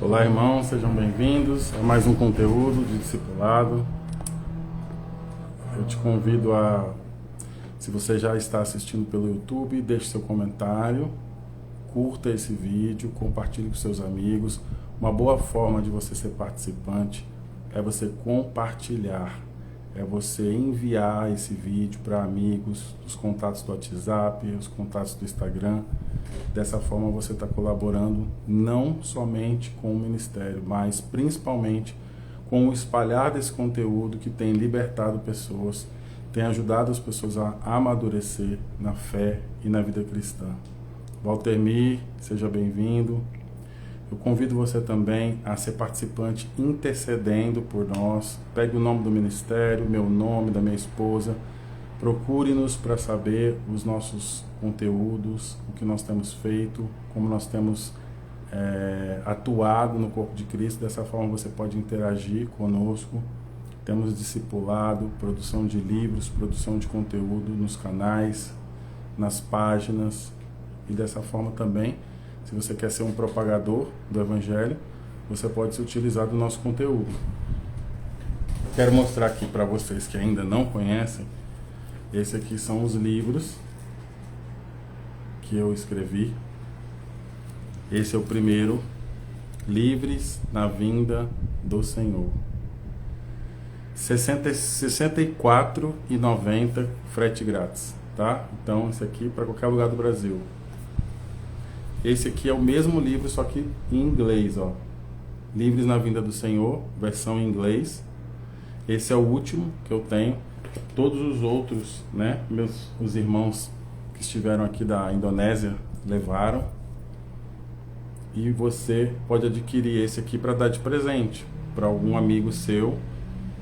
Olá, irmãos, sejam bem-vindos a mais um conteúdo de discipulado. Eu te convido se você já está assistindo pelo YouTube, deixe seu comentário, curta esse vídeo, compartilhe com seus amigos. Uma boa forma de você ser participante é você compartilhar, é você enviar esse vídeo para amigos, os contatos do WhatsApp, os contatos do Instagram. Dessa forma você está colaborando não somente com o ministério, mas principalmente com o espalhar desse conteúdo que tem libertado pessoas, tem ajudado as pessoas a amadurecer na fé e na vida cristã. Waltermir, seja bem-vindo. Eu convido você também a ser participante intercedendo por nós. Pegue o nome do ministério, meu nome, da minha esposa. Procure-nos para saber os nossos conteúdos, o que nós temos feito, como nós temos atuado no corpo de Cristo. Dessa forma você pode interagir conosco. Temos discipulado, produção de livros, produção de conteúdo nos canais, nas páginas. E dessa forma também, se você quer ser um propagador do Evangelho, você pode se utilizar do nosso conteúdo. Quero mostrar aqui para vocês que ainda não conhecem. Esses aqui são os livros que eu escrevi. Esse é o primeiro, Livres na Vinda do Senhor. R$ 64,90 frete grátis, tá? Então, esse aqui para qualquer lugar do Brasil. Esse aqui é o mesmo livro, só que em inglês, ó. Livres na Vinda do Senhor, versão em inglês. Esse é o último que eu tenho. Todos os outros, né, os irmãos que estiveram aqui da Indonésia levaram. E você pode adquirir esse aqui para dar de presente para algum amigo seu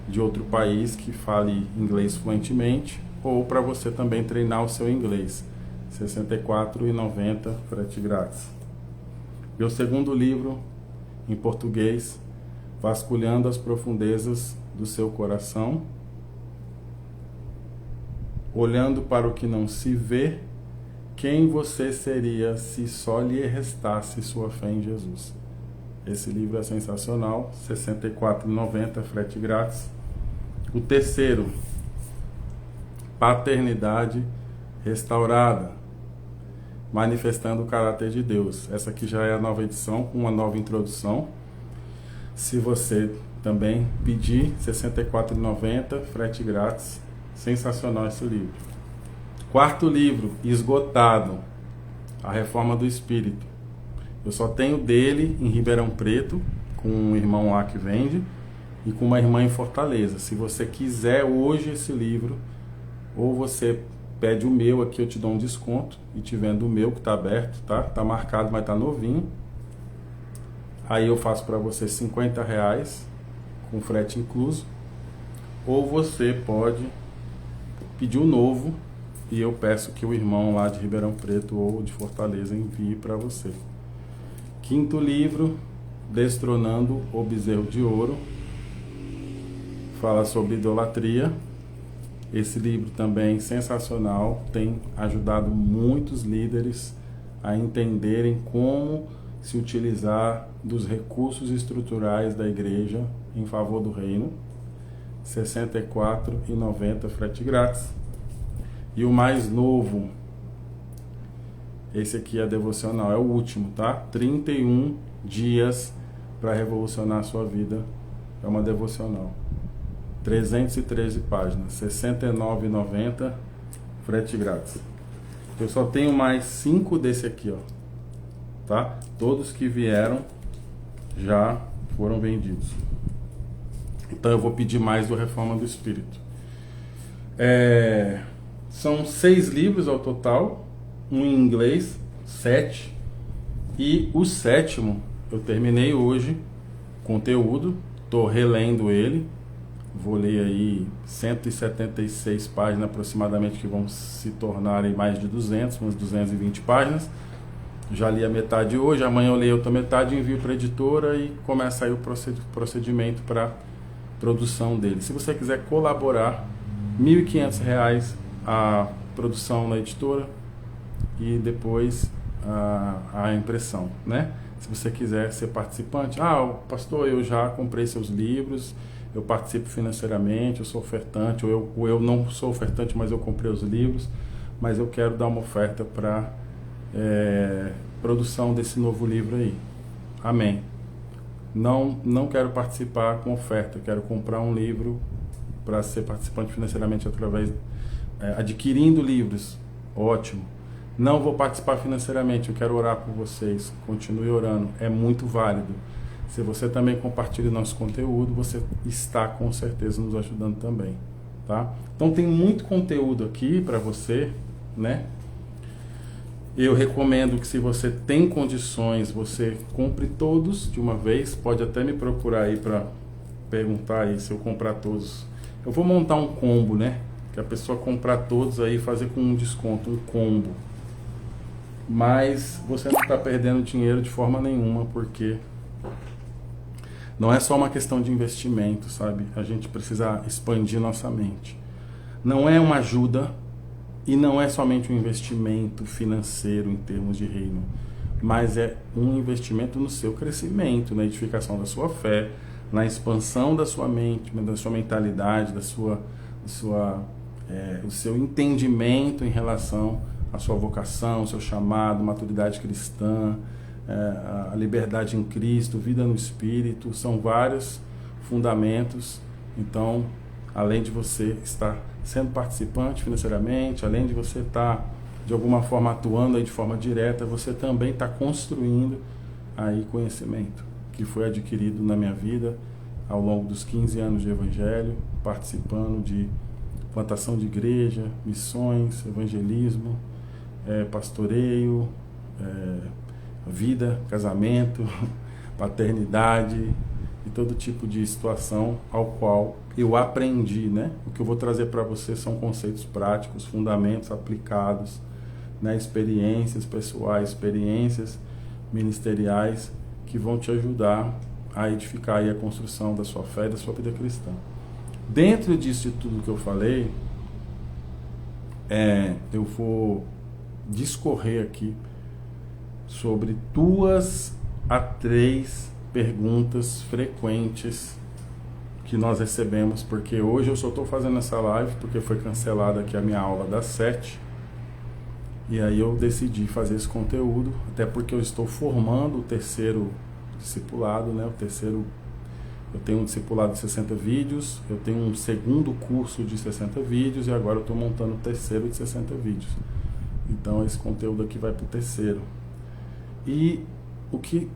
de outro país que fale inglês fluentemente, ou para você também treinar o seu inglês. R$ 64,90 frete grátis. Meu segundo livro, em português, Vasculhando as Profundezas do Seu Coração, olhando para o que não se vê, quem você seria se só lhe restasse sua fé em Jesus. Esse livro é sensacional, R$ 64,90 frete grátis. O terceiro, Paternidade Restaurada, manifestando o caráter de Deus. Essa aqui já é a nova edição, com uma nova introdução. Se você também pedir, R$ 64,90, frete grátis. Sensacional esse livro. Quarto livro, esgotado, A Reforma do Espírito. Eu só tenho dele em Ribeirão Preto, com um irmão lá que vende, e com uma irmã em Fortaleza. Se você quiser hoje esse livro, ou você pede o meu aqui, eu te dou um desconto, e te vendo o meu que está aberto, tá? Tá marcado, mas tá novinho. Aí eu faço para você R$ 50, com frete incluso. Ou você pode pedir o novo, e eu peço que o irmão lá de Ribeirão Preto ou de Fortaleza envie para você. Quinto livro, Destronando o Bezerro de Ouro, fala sobre idolatria. Esse livro também sensacional, tem ajudado muitos líderes a entenderem como se utilizar dos recursos estruturais da igreja em favor do reino. R$ 64,90 frete grátis. E o mais novo, esse aqui é devocional, é o último, tá? 31 dias para revolucionar a sua vida. É uma devocional. 313 páginas, R$ 69,90 frete grátis. Eu só tenho mais 5 desse aqui, ó. Tá? Todos que vieram já foram vendidos. Então eu vou pedir mais do Reforma do Espírito. São 6 livros ao total, um em inglês, 7. E o sétimo eu terminei hoje, conteúdo, estou relendo ele. Vou ler aí 176 páginas aproximadamente, que vão se tornarem mais de 200, umas 220 páginas. Já li a metade hoje, amanhã eu leio outra metade, envio para a editora e começa aí o procedimento para produção dele. Se você quiser colaborar, R$ 1.500 a produção na editora e depois a impressão, né? se você quiser ser participante. Pastor, eu já comprei seus livros, eu participo financeiramente, eu sou ofertante, ou eu não sou ofertante, mas eu comprei os livros, mas eu quero dar uma oferta para produção desse novo livro aí. Amém. Não quero participar com oferta, quero comprar um livro para ser participante financeiramente através adquirindo livros. Ótimo. Não vou participar financeiramente, eu quero orar por vocês. Continue orando, é muito válido. Se você também compartilha o nosso conteúdo, você está com certeza nos ajudando também, tá? Então tem muito conteúdo aqui para você, né? Eu recomendo que, se você tem condições, você compre todos de uma vez. Pode até me procurar aí para perguntar aí se eu comprar todos. Eu vou montar um combo, né? Que a pessoa comprar todos aí, fazer com um desconto, um combo. Mas você não está perdendo dinheiro de forma nenhuma, porque não é só uma questão de investimento, sabe? A gente precisa expandir nossa mente. Não é uma ajuda e não é somente um investimento financeiro em termos de reino, mas é um investimento no seu crescimento, na edificação da sua fé, na expansão da sua mente, da sua mentalidade, o seu entendimento em relação à sua vocação, seu chamado, maturidade cristã, a liberdade em Cristo, vida no Espírito. São vários fundamentos. Então, além de você estar sendo participante financeiramente, além de você estar de alguma forma atuando aí de forma direta, você também está construindo aí conhecimento que foi adquirido na minha vida ao longo dos 15 anos de evangelho, participando de plantação de igreja, missões, evangelismo, pastoreio, vida, casamento, paternidade e todo tipo de situação ao qual eu aprendi, né? O que eu vou trazer para você são conceitos práticos, fundamentos aplicados, né? Experiências pessoais, experiências ministeriais que vão te ajudar a edificar aí a construção da sua fé e da sua vida cristã. Dentro disso de tudo que eu falei, eu vou discorrer aqui sobre 2 a 3 perguntas frequentes que nós recebemos, porque hoje eu só estou fazendo essa live porque foi cancelada aqui a minha aula das 7, e aí eu decidi fazer esse conteúdo, até porque eu estou formando o terceiro discipulado, né? Eu tenho um discipulado de 60 vídeos, eu tenho um segundo curso de 60 vídeos e agora eu estou montando o terceiro de 60 vídeos. Então esse conteúdo aqui vai para o terceiro. E o que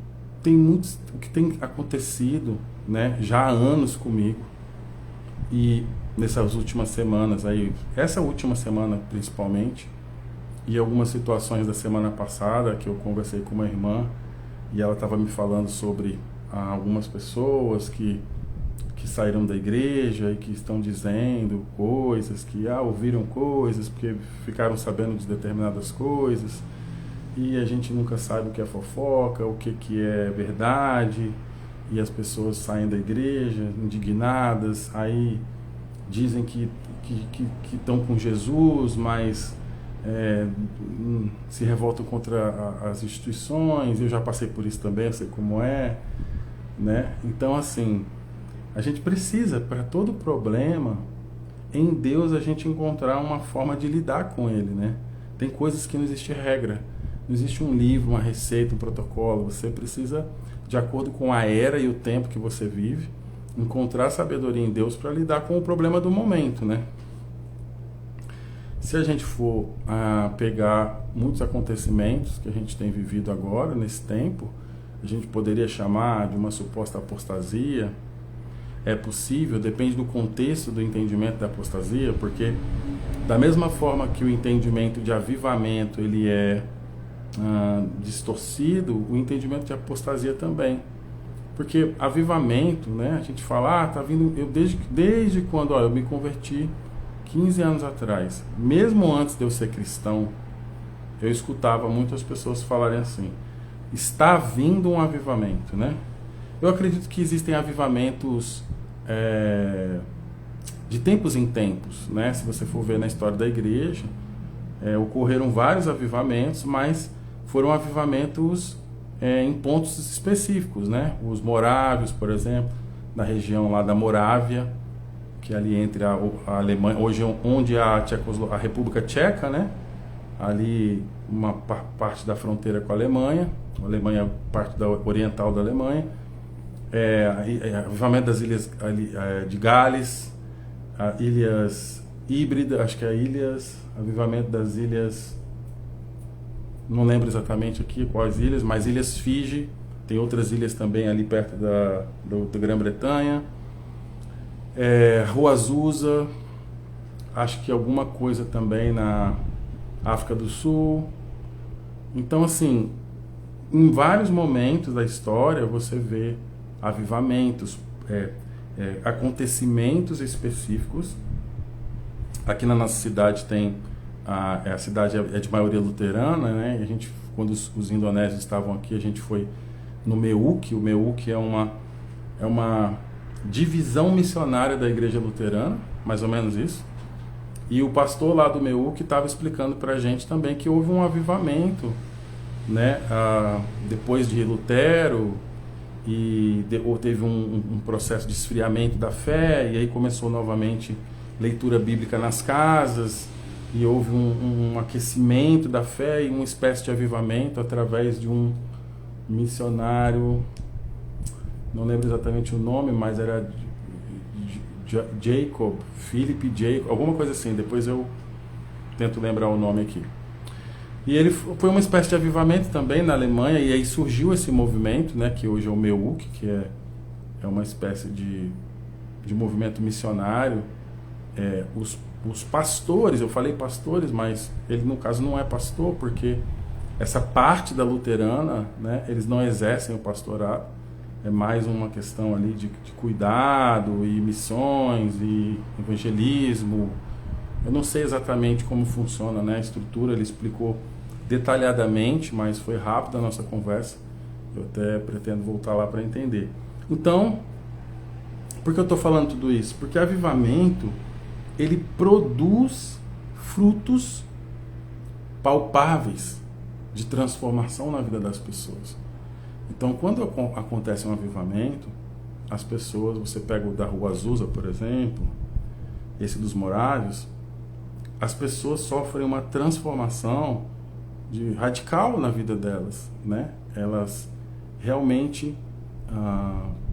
tem acontecido, né, já há anos comigo, e nessas últimas semanas aí, essa última semana principalmente, e algumas situações da semana passada que eu conversei com uma irmã e ela estava me falando sobre algumas pessoas que saíram da igreja e que estão dizendo coisas, que ouviram coisas porque ficaram sabendo de determinadas coisas, e a gente nunca sabe o que é fofoca, o que é verdade, e as pessoas saem da igreja indignadas, aí dizem que estão com Jesus, mas se revoltam contra as instituições. Eu já passei por isso também, eu sei como é, né? Então, assim, a gente precisa, para todo problema, em Deus a gente encontrar uma forma de lidar com ele, né? Tem coisas que não existe regra, não existe um livro, uma receita, um protocolo. Você precisa, de acordo com a era e o tempo que você vive, encontrar sabedoria em Deus para lidar com o problema do momento, né? Se a gente for pegar muitos acontecimentos que a gente tem vivido agora, nesse tempo, a gente poderia chamar de uma suposta apostasia. É possível, depende do contexto do entendimento da apostasia, porque da mesma forma que o entendimento de avivamento ele é distorcido, o entendimento de apostasia também. Porque avivamento, né, a gente fala, tá vindo, eu desde quando eu me converti 15 anos atrás, mesmo antes de eu ser cristão, eu escutava muitas pessoas falarem assim, está vindo um avivamento, né? Eu acredito que existem avivamentos de tempos em tempos, né? Se você for ver na história da igreja, ocorreram vários avivamentos, mas foram avivamentos em pontos específicos, né? Os morávios, por exemplo, na região lá da Morávia, que é ali entre a Alemanha, hoje onde a República Tcheca, né? Ali uma parte da fronteira com a Alemanha parte oriental da Alemanha, avivamento das ilhas de Gales, ilhas híbridas, acho que avivamento das ilhas, não lembro exatamente aqui quais ilhas, mas ilhas Fiji, tem outras ilhas também ali perto da Grã-Bretanha, Rua Azusa, acho que alguma coisa também na África do Sul. Então, assim, em vários momentos da história você vê avivamentos, acontecimentos específicos. Aqui na nossa cidade tem a cidade é de maioria luterana, né? E a gente, quando os indonésios estavam aqui, a gente foi no MEUC. O MEUC é uma divisão missionária da igreja luterana, mais ou menos isso. E o pastor lá do MEUC estava explicando para a gente também que houve um avivamento, né? Depois de Lutero, teve um processo de esfriamento da fé, e aí começou novamente leitura bíblica nas casas, e houve um aquecimento da fé e uma espécie de avivamento através de um missionário, não lembro exatamente o nome, mas era Philip Jacob, alguma coisa assim, depois eu tento lembrar o nome aqui. E ele foi uma espécie de avivamento também na Alemanha, e aí surgiu esse movimento, né, que hoje é o MEUC, que é uma espécie de movimento missionário. Os pastores, eu falei pastores, mas ele no caso não é pastor, porque essa parte da luterana, né, eles não exercem o pastorado, é mais uma questão ali de cuidado e missões e evangelismo. Eu não sei exatamente como funciona, né, a estrutura, ele explicou detalhadamente, mas foi rápida a nossa conversa, eu até pretendo voltar lá para entender. Então, por que eu estou falando tudo isso? Porque avivamento, ele produz frutos palpáveis de transformação na vida das pessoas. Então, quando acontece um avivamento, as pessoas, você pega o da Rua Azusa, por exemplo, esse dos Morávios, as pessoas sofrem uma transformação radical na vida delas, né? Elas realmente,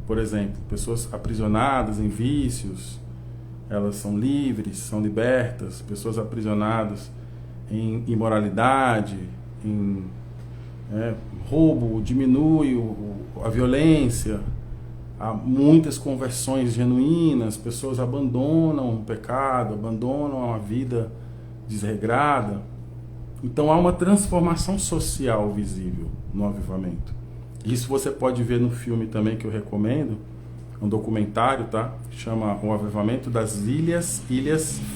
por exemplo, pessoas aprisionadas em vícios, elas são livres, são libertas. Pessoas aprisionadas em imoralidade, em roubo, diminui a violência, há muitas conversões genuínas, pessoas abandonam o pecado, abandonam a vida desregrada. Então há uma transformação social visível no avivamento. Isso você pode ver no filme também, que eu recomendo, um documentário, tá? Chama O Avivamento das Ilhas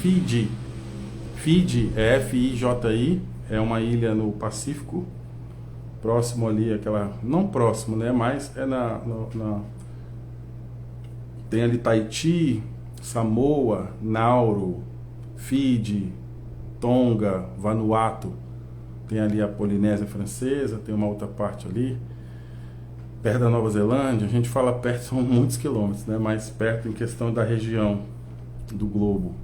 Fiji. Fiji é F-I-J-I, é uma ilha no Pacífico, próximo ali, não próximo, né? Mas tem ali Tahiti, Samoa, Nauru, Fiji, Tonga, Vanuatu. Tem ali a Polinésia Francesa, tem uma outra parte ali, perto da Nova Zelândia. A gente fala perto, são muitos quilômetros, né? Mais perto em questão da região do globo.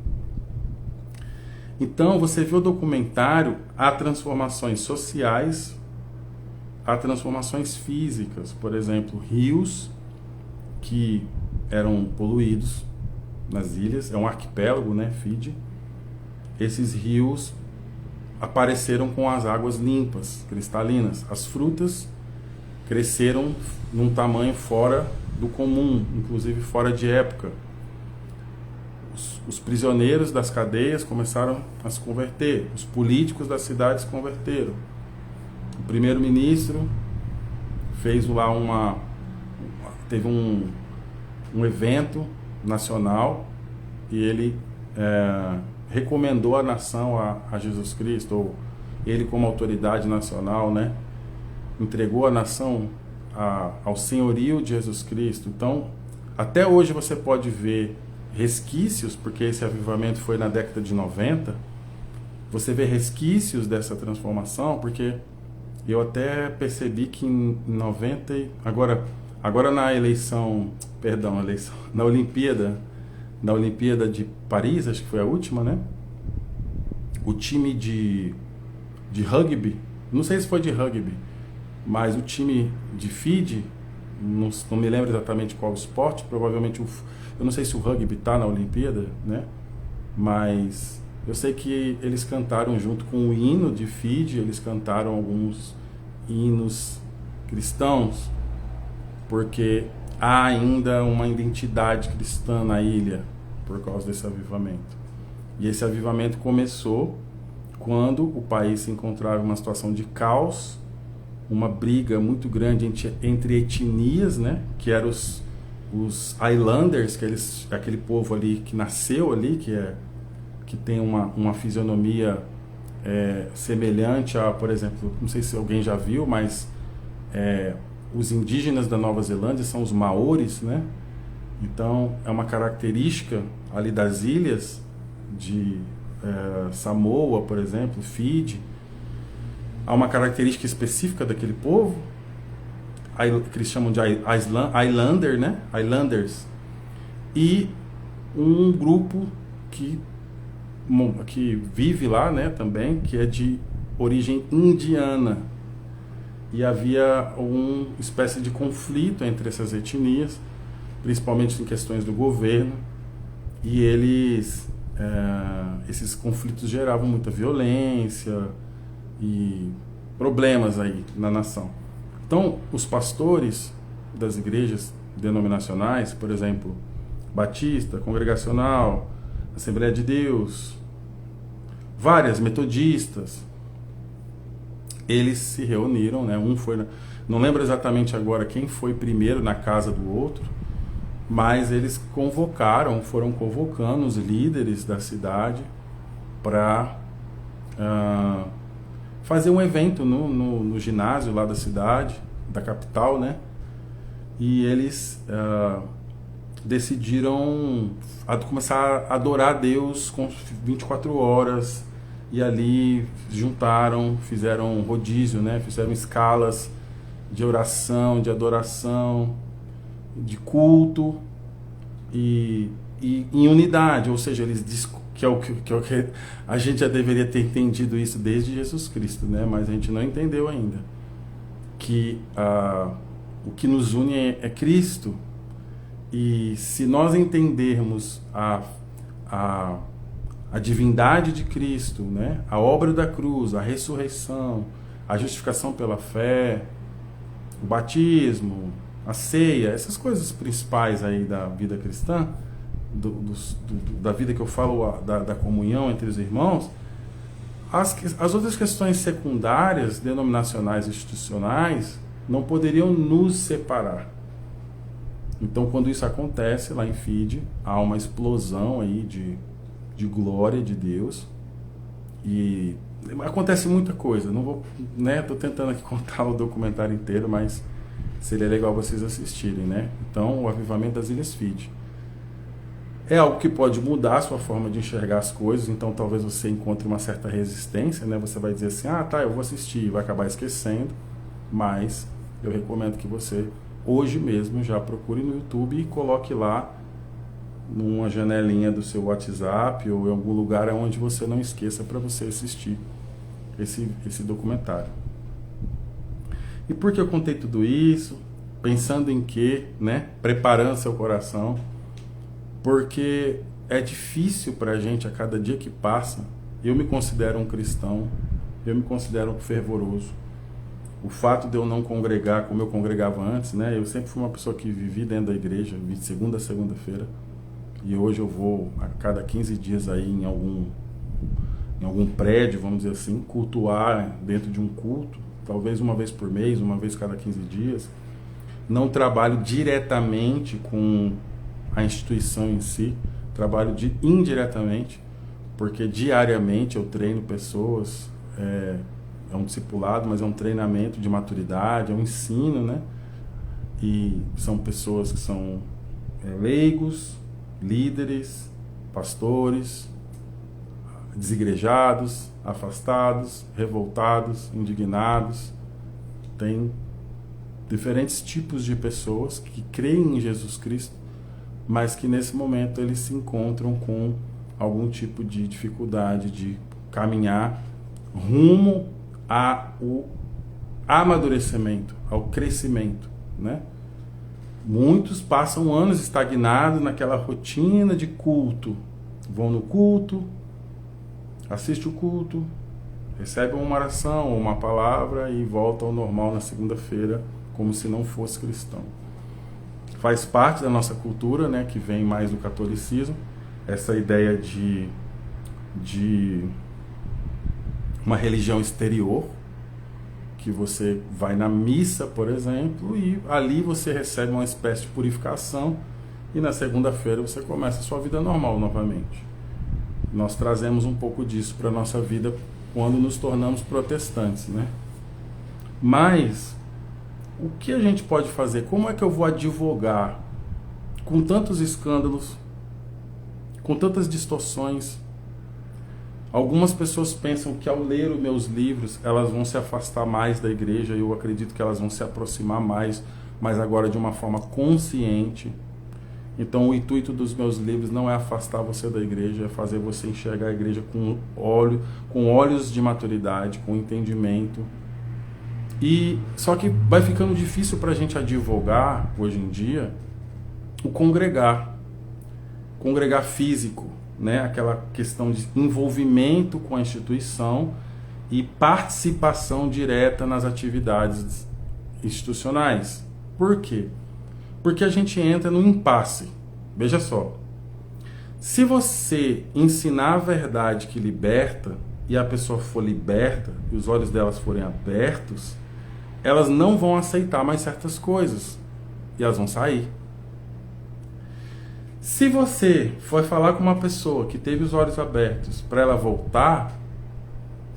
Então, você vê o documentário, há transformações sociais, há transformações físicas. Por exemplo, rios que eram poluídos nas ilhas, é um arquipélago, né, Fiji. Esses rios apareceram com as águas limpas, cristalinas. As frutas cresceram num tamanho fora do comum, inclusive fora de época. Os prisioneiros das cadeias começaram a se converter, os políticos das cidades se converteram. O primeiro-ministro fez lá teve um evento nacional e ele recomendou a nação a Jesus Cristo, ou ele como autoridade nacional, né, entregou a nação ao senhorio de Jesus Cristo. Então, até hoje você pode ver resquícios, porque esse avivamento foi na década de 90, você vê resquícios dessa transformação, porque Eu até percebi que em 90, agora na eleição, perdão, eleição, na Olimpíada de Paris, acho que foi a última, né? O time de rugby, não sei se foi de rugby, mas o time de feed, não me lembro exatamente qual esporte, provavelmente eu não sei se o rugby está na Olimpíada, né? Mas eu sei que eles cantaram junto com o hino de feed, eles cantaram alguns hinos cristãos, porque há ainda uma identidade cristã na ilha por causa desse avivamento. E esse avivamento começou quando o país se encontrava em uma situação de caos, uma briga muito grande entre etnias, né? Que eram os Islanders, aquele povo ali que nasceu ali, que tem uma fisionomia semelhante a, por exemplo, não sei se alguém já viu, mas os indígenas da Nova Zelândia são os Maoris, né? Então é uma característica ali das ilhas de Samoa, por exemplo, Fiji. Há uma característica específica daquele povo, que eles chamam de Islander, né? Islanders, e um grupo que vive lá, né, também, que é de origem indiana. E havia uma espécie de conflito entre essas etnias, principalmente em questões do governo, e esses conflitos geravam muita violência e problemas aí na nação. Então, os pastores das igrejas denominacionais, por exemplo, Batista, Congregacional, Assembleia de Deus, várias metodistas, eles se reuniram, né? Não lembro exatamente agora quem foi primeiro na casa do outro, mas eles foram convocando os líderes da cidade para fazer um evento no ginásio lá da cidade, da capital, né? E eles decidiram começar a adorar a Deus com 24 horas, e ali juntaram, fizeram rodízio, né? Fizeram escalas de oração, de adoração, de culto e em unidade, ou seja, que é o que a gente já deveria ter entendido isso desde Jesus Cristo, né? Mas a gente não entendeu ainda que o que nos une é Cristo. E se nós entendermos a divindade de Cristo, né? A obra da cruz, a ressurreição, a justificação pela fé, o batismo, a ceia, essas coisas principais aí da vida cristã, da vida que eu falo, da comunhão entre os irmãos, as outras questões secundárias, denominacionais, institucionais, não poderiam nos separar. Então, quando isso acontece lá em Fiji, há uma explosão aí de glória de Deus, e acontece muita coisa. Não vou, né? Tô tentando aqui contar o documentário inteiro, mas seria legal vocês assistirem, né? Então, o avivamento das Ilhas Fiji é algo que pode mudar a sua forma de enxergar as coisas. Então, talvez você encontre uma certa resistência, né? Você vai dizer assim, tá, eu vou assistir, e vai acabar esquecendo. Mas eu recomendo que você hoje mesmo já procure no YouTube e coloque lá numa janelinha do seu WhatsApp ou em algum lugar onde você não esqueça, para você assistir esse documentário. E por que eu contei tudo isso? Pensando em quê, né? Preparando seu coração. Porque é difícil para a gente, a cada dia que passa. Eu me considero um cristão, eu me considero fervoroso. O fato de eu não congregar como eu congregava antes, né? Eu sempre fui uma pessoa que vivi dentro da igreja, de segunda a segunda-feira. E hoje eu vou a cada 15 dias aí em algum prédio, vamos dizer assim, cultuar dentro de um culto, talvez uma vez por mês, uma vez cada 15 dias. Não trabalho diretamente com a instituição em si, trabalho indiretamente, porque diariamente eu treino pessoas, é um discipulado, mas é um treinamento de maturidade, é um ensino, né? E são pessoas que são leigos, líderes, pastores, desigrejados, afastados, revoltados, indignados, tem diferentes tipos de pessoas que creem em Jesus Cristo, mas que nesse momento eles se encontram com algum tipo de dificuldade de caminhar rumo ao amadurecimento, ao crescimento, né? Muitos passam anos estagnados naquela rotina de culto. Vão no culto, assiste o culto, recebe uma oração ou uma palavra e volta ao normal na segunda-feira, como se não fosse cristão. Faz parte da nossa cultura, né, que vem mais do catolicismo, essa ideia de uma religião exterior, que você vai na missa, por exemplo, e ali você recebe uma espécie de purificação e na segunda-feira você começa a sua vida normal novamente. Nós trazemos um pouco disso para a nossa vida quando nos tornamos protestantes, né? Mas o que a gente pode fazer? Como é que eu vou advogar com tantos escândalos, com tantas distorções? Algumas pessoas pensam que ao ler os meus livros elas vão se afastar mais da igreja, e eu acredito que elas vão se aproximar mais, mas agora de uma forma consciente. Então o intuito dos meus livros não é afastar você da igreja, é fazer você enxergar a igreja com olhos de maturidade, com entendimento. E só que vai ficando difícil para a gente advogar hoje em dia o congregar físico, né? Aquela questão de envolvimento com a instituição e participação direta nas atividades institucionais. Por quê? Porque a gente entra no impasse. Veja só, se você ensinar a verdade que liberta e a pessoa for liberta e os olhos delas forem abertos, elas não vão aceitar mais certas coisas e elas vão sair. Se você for falar com uma pessoa que teve os olhos abertos para ela voltar,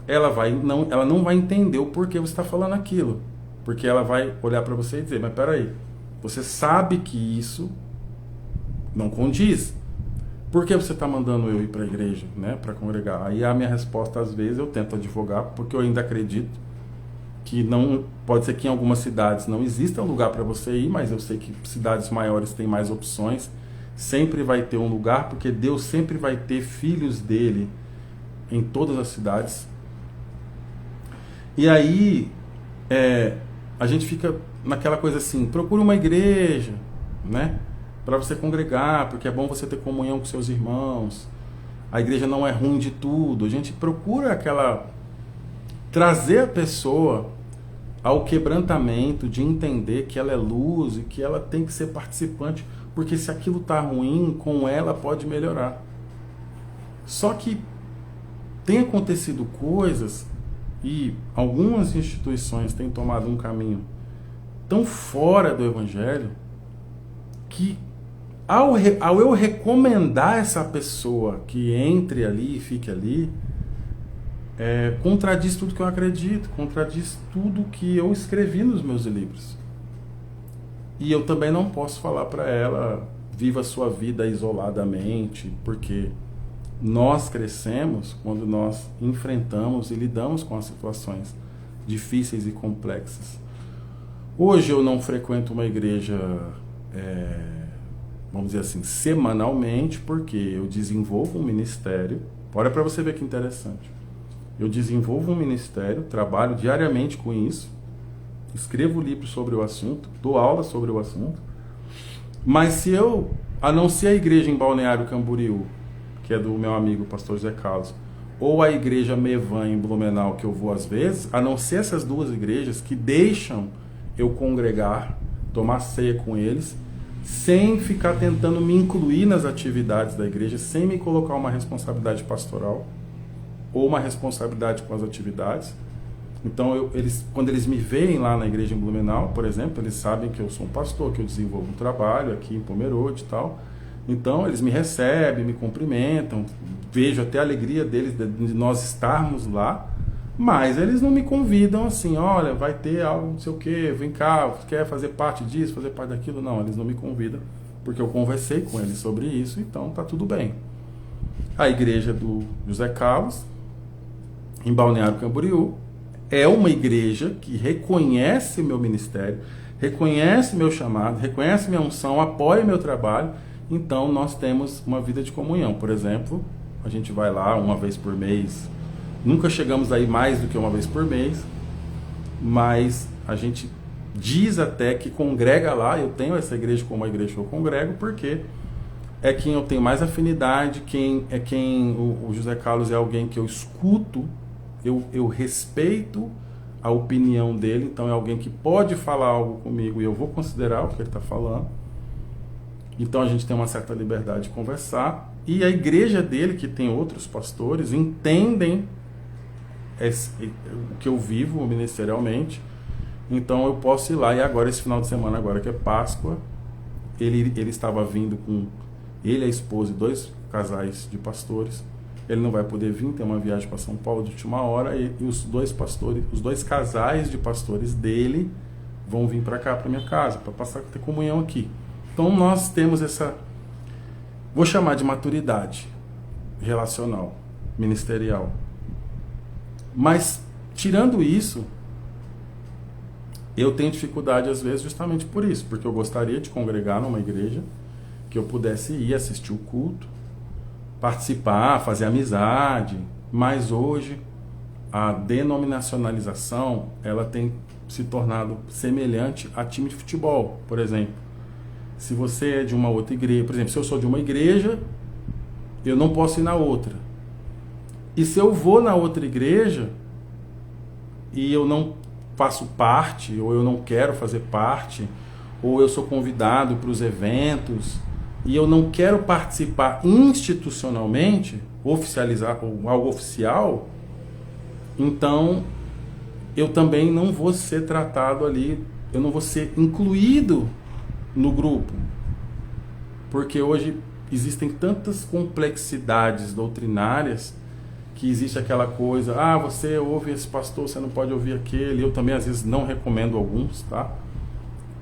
ela não vai entender o porquê você está falando aquilo. Porque ela vai olhar para você e dizer, mas peraí, você sabe que isso não condiz. Por que você está mandando eu ir para a igreja, né, para congregar? Aí a minha resposta, às vezes, eu tento advogar, porque eu ainda acredito que não pode ser que em algumas cidades não exista um lugar para você ir, mas eu sei que cidades maiores têm mais opções. Sempre vai ter um lugar, porque Deus sempre vai ter filhos dele em todas as cidades. E aí a gente fica naquela coisa assim, procure uma igreja, né, para você congregar, porque é bom você ter comunhão com seus irmãos. A igreja não é ruim de tudo. A gente procura trazer a pessoa ao quebrantamento de entender que ela é luz e que ela tem que ser participante, porque se aquilo está ruim, com ela pode melhorar. Só que tem acontecido coisas e algumas instituições têm tomado um caminho tão fora do Evangelho que ao eu recomendar essa pessoa que entre ali e fique ali, contradiz tudo que eu acredito, contradiz tudo que eu escrevi nos meus livros. E eu também não posso falar para ela, viva a sua vida isoladamente, porque nós crescemos quando nós enfrentamos e lidamos com as situações difíceis e complexas. Hoje eu não frequento uma igreja, vamos dizer assim, semanalmente, porque eu desenvolvo um ministério. Olha para você ver que interessante. Eu desenvolvo um ministério, trabalho diariamente com isso, escrevo livros sobre o assunto, dou aula sobre o assunto, mas se eu, a não ser a igreja em Balneário Camboriú, que é do meu amigo pastor José Carlos, ou a igreja Mevan em Blumenau, que eu vou às vezes, a não ser essas duas igrejas que deixam eu congregar, tomar ceia com eles, sem ficar tentando me incluir nas atividades da igreja, sem me colocar uma responsabilidade pastoral ou uma responsabilidade com as atividades. Então, quando eles me veem lá na igreja em Blumenau, por exemplo, eles sabem que eu sou um pastor, que eu desenvolvo um trabalho aqui em Pomerode e tal. Então, eles me recebem, me cumprimentam, vejo até a alegria deles de nós estarmos lá, mas eles não me convidam assim, olha, vai ter algo, não sei o quê, vem cá, quer fazer parte disso, fazer parte daquilo? Não, eles não me convidam, porque eu conversei com eles sobre isso, então tá tudo bem. A igreja do José Carlos, em Balneário Camboriú, é uma igreja que reconhece meu ministério, reconhece meu chamado, reconhece minha unção, apoia meu trabalho. Então nós temos uma vida de comunhão. Por exemplo, a gente vai lá uma vez por mês. Nunca chegamos aí mais do que uma vez por mês, mas a gente diz até que congrega lá. Eu tenho essa igreja como a igreja que eu congrego, porque é quem eu tenho mais afinidade, o José Carlos é alguém que eu escuto, eu respeito a opinião dele, então é alguém que pode falar algo comigo e eu vou considerar o que ele está falando. Então a gente tem uma certa liberdade de conversar, e a igreja dele, que tem outros pastores, entendem o que eu vivo ministerialmente. Então eu posso ir lá. E agora, esse final de semana, agora que é Páscoa, ele estava vindo com ele, a esposa e 2 casais de pastores. Ele não vai poder vir, tem uma viagem para São Paulo de última hora, e os 2 pastores, os 2 casais de pastores dele vão vir para cá, para minha casa, para passar a ter comunhão aqui. Então nós temos essa, vou chamar de maturidade relacional, ministerial. Mas, tirando isso, eu tenho dificuldade às vezes justamente por isso, porque eu gostaria de congregar numa igreja que eu pudesse ir assistir o culto, participar, fazer amizade, mas hoje a denominacionalização, ela tem se tornado semelhante a time de futebol, por exemplo. Se você é de uma outra igreja, por exemplo, se eu sou de uma igreja, eu não posso ir na outra. E se eu vou na outra igreja e eu não faço parte, ou eu não quero fazer parte, ou eu sou convidado para os eventos e eu não quero participar institucionalmente, oficializar algo oficial, então eu também não vou ser tratado ali, eu não vou ser incluído no grupo, porque hoje existem tantas complexidades doutrinárias que existe aquela coisa, você ouve esse pastor, você não pode ouvir aquele. Eu também às vezes não recomendo alguns, tá?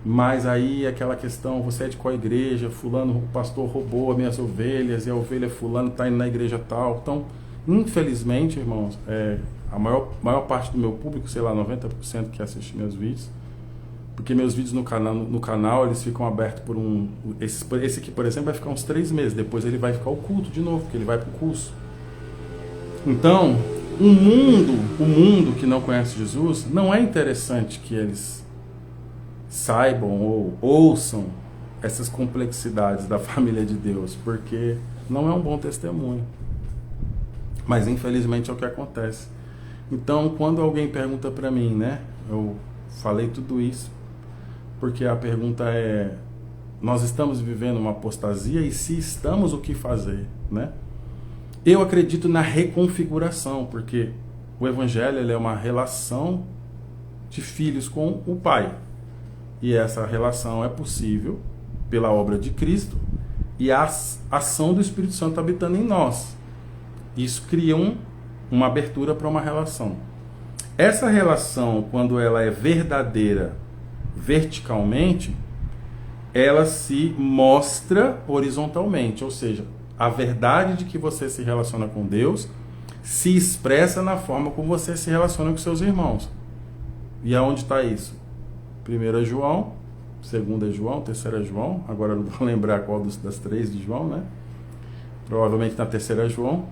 Mas aí aquela questão, você é de qual igreja? Fulano, o pastor roubou as minhas ovelhas, e a ovelha fulano está indo na igreja tal. Então, infelizmente, irmãos, a maior parte do meu público, sei lá, 90% que assiste meus vídeos, porque meus vídeos no canal eles ficam abertos por esse aqui, por exemplo, vai ficar uns 3 meses, depois ele vai ficar oculto de novo, porque ele vai para o curso. Então, o mundo que não conhece Jesus, não é interessante que eles saibam ou ouçam essas complexidades da família de Deus, porque não é um bom testemunho. Mas infelizmente é o que acontece. Então, quando alguém pergunta para mim, né, eu falei tudo isso, porque a pergunta é: nós estamos vivendo uma apostasia, e se estamos, o que fazer, né? Eu acredito na reconfiguração, porque o Evangelho ele é uma relação de filhos com o Pai. E essa relação é possível pela obra de Cristo e a ação do Espírito Santo habitando em nós. Isso cria uma abertura para uma relação. Essa relação, quando ela é verdadeira verticalmente, ela se mostra horizontalmente, ou seja, a verdade de que você se relaciona com Deus se expressa na forma como você se relaciona com seus irmãos. E aonde está isso? 1 João, 2 João, 3 João, agora não vou lembrar qual das 3 de João, né? Provavelmente na 3 João.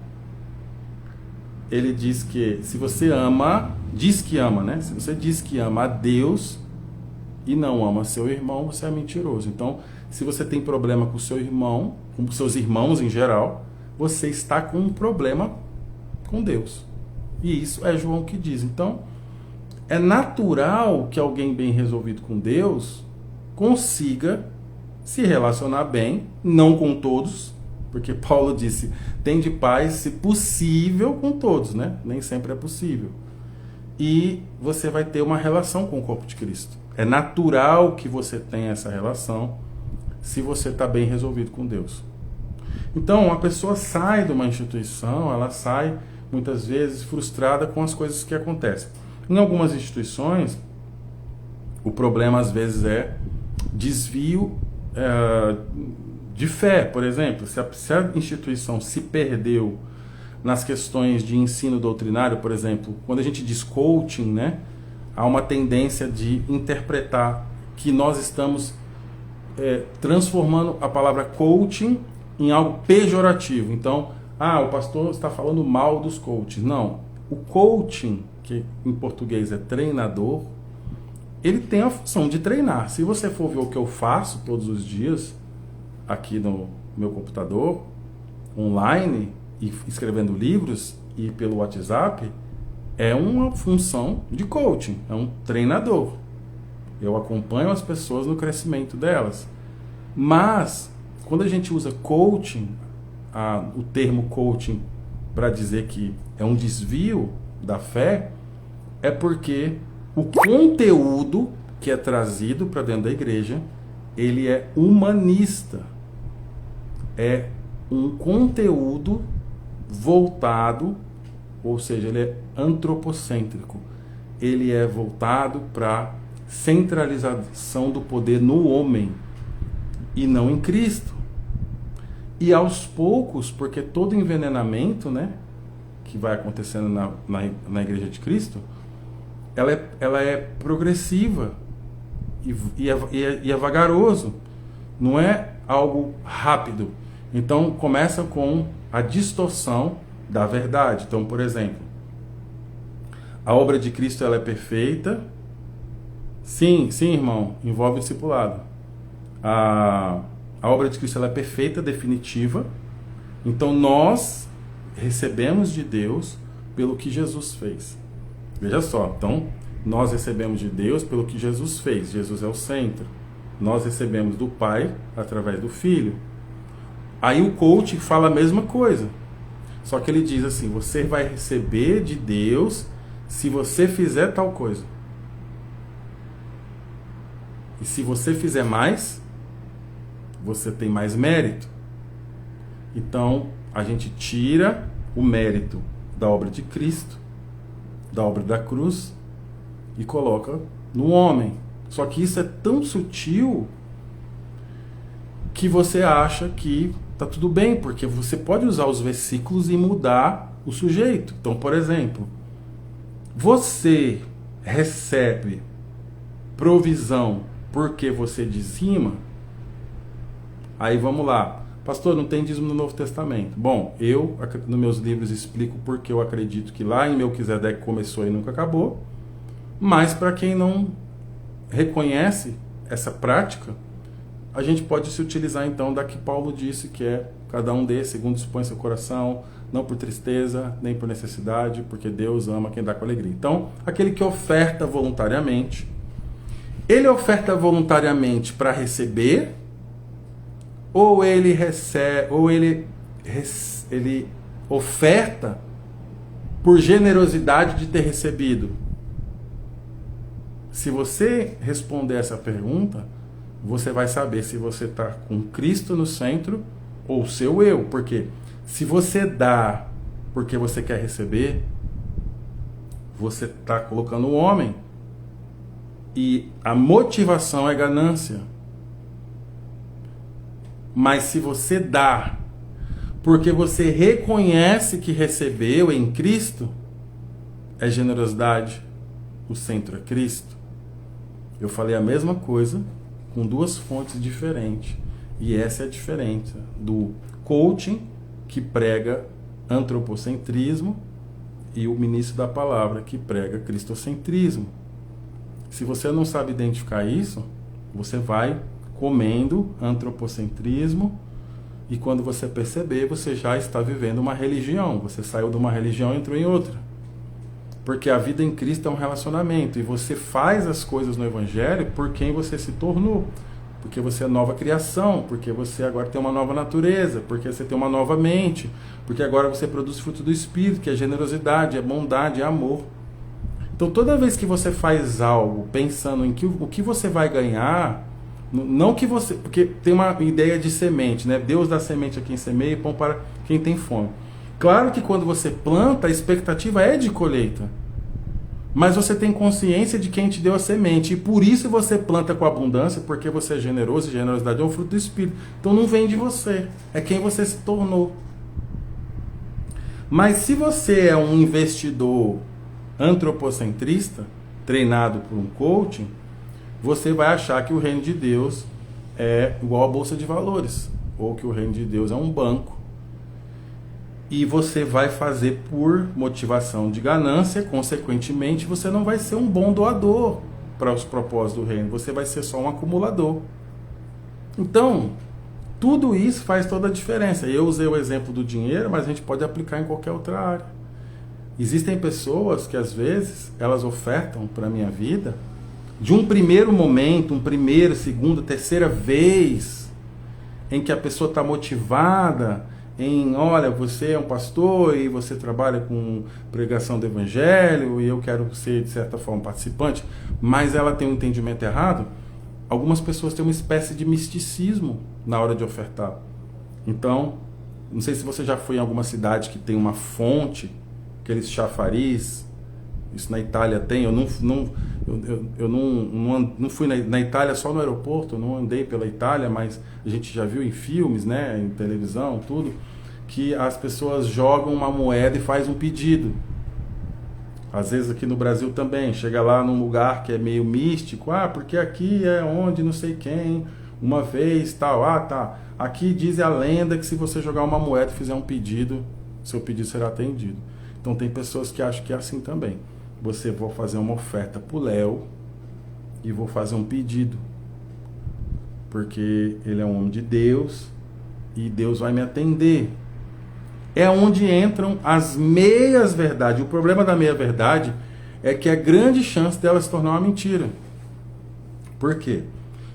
Ele diz que se você diz que ama, né? Se você diz que ama a Deus e não ama seu irmão, você é mentiroso. Então, se você tem problema com o seu irmão, com os seus irmãos em geral, você está com um problema com Deus. E isso é João que diz. Então, é natural que alguém bem resolvido com Deus consiga se relacionar bem, não com todos, porque Paulo disse, tem de paz, se possível, com todos, né? Nem sempre é possível. E você vai ter uma relação com o corpo de Cristo. É natural que você tenha essa relação se você está bem resolvido com Deus. Então, a pessoa sai de uma instituição, ela sai muitas vezes frustrada com as coisas que acontecem. Em algumas instituições, o problema às vezes é desvio de fé, por exemplo. Se a instituição se perdeu nas questões de ensino doutrinário, por exemplo, quando a gente diz coaching, né, há uma tendência de interpretar que nós estamos transformando a palavra coaching em algo pejorativo. Então, o pastor está falando mal dos coaches. Não. O coaching, que em português é treinador, ele tem a função de treinar. Se você for ver o que eu faço todos os dias, aqui no meu computador, online, e escrevendo livros, e pelo WhatsApp, é uma função de coaching, é um treinador. Eu acompanho as pessoas no crescimento delas. Mas, quando a gente usa coaching, o termo coaching para dizer que é um desvio da fé, é porque o conteúdo que é trazido para dentro da igreja, ele é humanista. É um conteúdo voltado, ou seja, ele é antropocêntrico. Ele é voltado para centralização do poder no homem e não em Cristo. E aos poucos, porque todo envenenamento, né, que vai acontecendo na Igreja de Cristo, ela é progressiva e é vagaroso, não é algo rápido. Então começa com a distorção da verdade. Então, por exemplo, a obra de Cristo ela é perfeita. Sim, irmão, envolve o discipulado. A obra de Cristo ela é perfeita, definitiva. Então nós recebemos de Deus pelo que Jesus fez. Veja só, então nós recebemos de Deus pelo que Jesus fez. Jesus é o centro. Nós recebemos do Pai através do Filho. Aí o coach fala a mesma coisa. Só que ele diz assim, você vai receber de Deus se você fizer tal coisa. E se você fizer mais, você tem mais mérito. Então, a gente tira o mérito da obra de Cristo, da obra da cruz, e coloca no homem. Só que isso é tão sutil que você acha que está tudo bem, porque você pode usar os versículos e mudar o sujeito. Então, por exemplo, você recebe provisão porque você dizima? Aí vamos lá. Pastor, não tem dízimo no Novo Testamento. Bom, eu, nos meus livros, explico porque eu acredito que lá em Melquisedeque começou e nunca acabou. Mas para quem não reconhece essa prática, a gente pode se utilizar então da que Paulo disse, que é cada um dê segundo dispõe seu coração, não por tristeza, nem por necessidade, porque Deus ama quem dá com alegria. Então, aquele que oferta voluntariamente, ele oferta voluntariamente para receber, ou ele recebe, ou ele oferta por generosidade de ter recebido? Se você responder essa pergunta, você vai saber se você está com Cristo no centro ou seu eu. Porque se você dá porque você quer receber, você está colocando o homem. E a motivação é ganância. Mas se você dá porque você reconhece que recebeu em Cristo, é generosidade. O centro é Cristo. Eu falei a mesma coisa com duas fontes diferentes. E essa é a diferença do coaching, que prega antropocentrismo, e o ministro da palavra, que prega cristocentrismo. Se você não sabe identificar isso, você vai comendo antropocentrismo, e quando você perceber, você já está vivendo uma religião. Você saiu de uma religião e entrou em outra. Porque a vida em Cristo é um relacionamento, e você faz as coisas no Evangelho por quem você se tornou. Porque você é nova criação, porque você agora tem uma nova natureza, porque você tem uma nova mente, porque agora você produz fruto do Espírito, que é generosidade, é bondade, é amor. Então toda vez que você faz algo pensando em o que você vai ganhar, não que você... Porque tem uma ideia de semente, né? Deus dá semente a quem semeia e pão para quem tem fome. Claro que quando você planta, a expectativa é de colheita. Mas você tem consciência de quem te deu a semente. E por isso você planta com abundância, porque você é generoso, e generosidade é um fruto do Espírito. Então não vem de você, é quem você se tornou. Mas se você é um investidor antropocentrista, treinado por um coaching, você vai achar que o reino de Deus é igual à bolsa de valores, ou que o reino de Deus é um banco. E você vai fazer por motivação de ganância, consequentemente, você não vai ser um bom doador para os propósitos do reino, você vai ser só um acumulador. Então, tudo isso faz toda a diferença. Eu usei o exemplo do dinheiro, mas a gente pode aplicar em qualquer outra área. Existem pessoas que às vezes elas ofertam para a minha vida de um primeiro momento, um primeiro, segunda, terceira vez em que a pessoa está motivada em, olha, você é um pastor e você trabalha com pregação do evangelho e eu quero ser de certa forma participante, mas ela tem um entendimento errado. Algumas pessoas têm uma espécie de misticismo na hora de ofertar. Então, não sei se você já foi em alguma cidade que tem uma fonte, aqueles chafariz, isso na Itália tem, eu não fui na Itália só no aeroporto, eu não andei pela Itália, mas a gente já viu em filmes, né, em televisão, tudo, que as pessoas jogam uma moeda e faz um pedido. Às vezes aqui no Brasil também, chega lá num lugar que é meio místico, porque aqui é onde não sei quem, uma vez, tal, tá. Aqui diz a lenda que se você jogar uma moeda e fizer um pedido, seu pedido será atendido. Então tem pessoas que acham que é assim também. Você vou fazer uma oferta pro Léo e vou fazer um pedido, porque ele é um homem de Deus e Deus vai me atender. É onde entram as meias verdades. O problema da meia verdade é que é grande chance dela se tornar uma mentira. Por quê?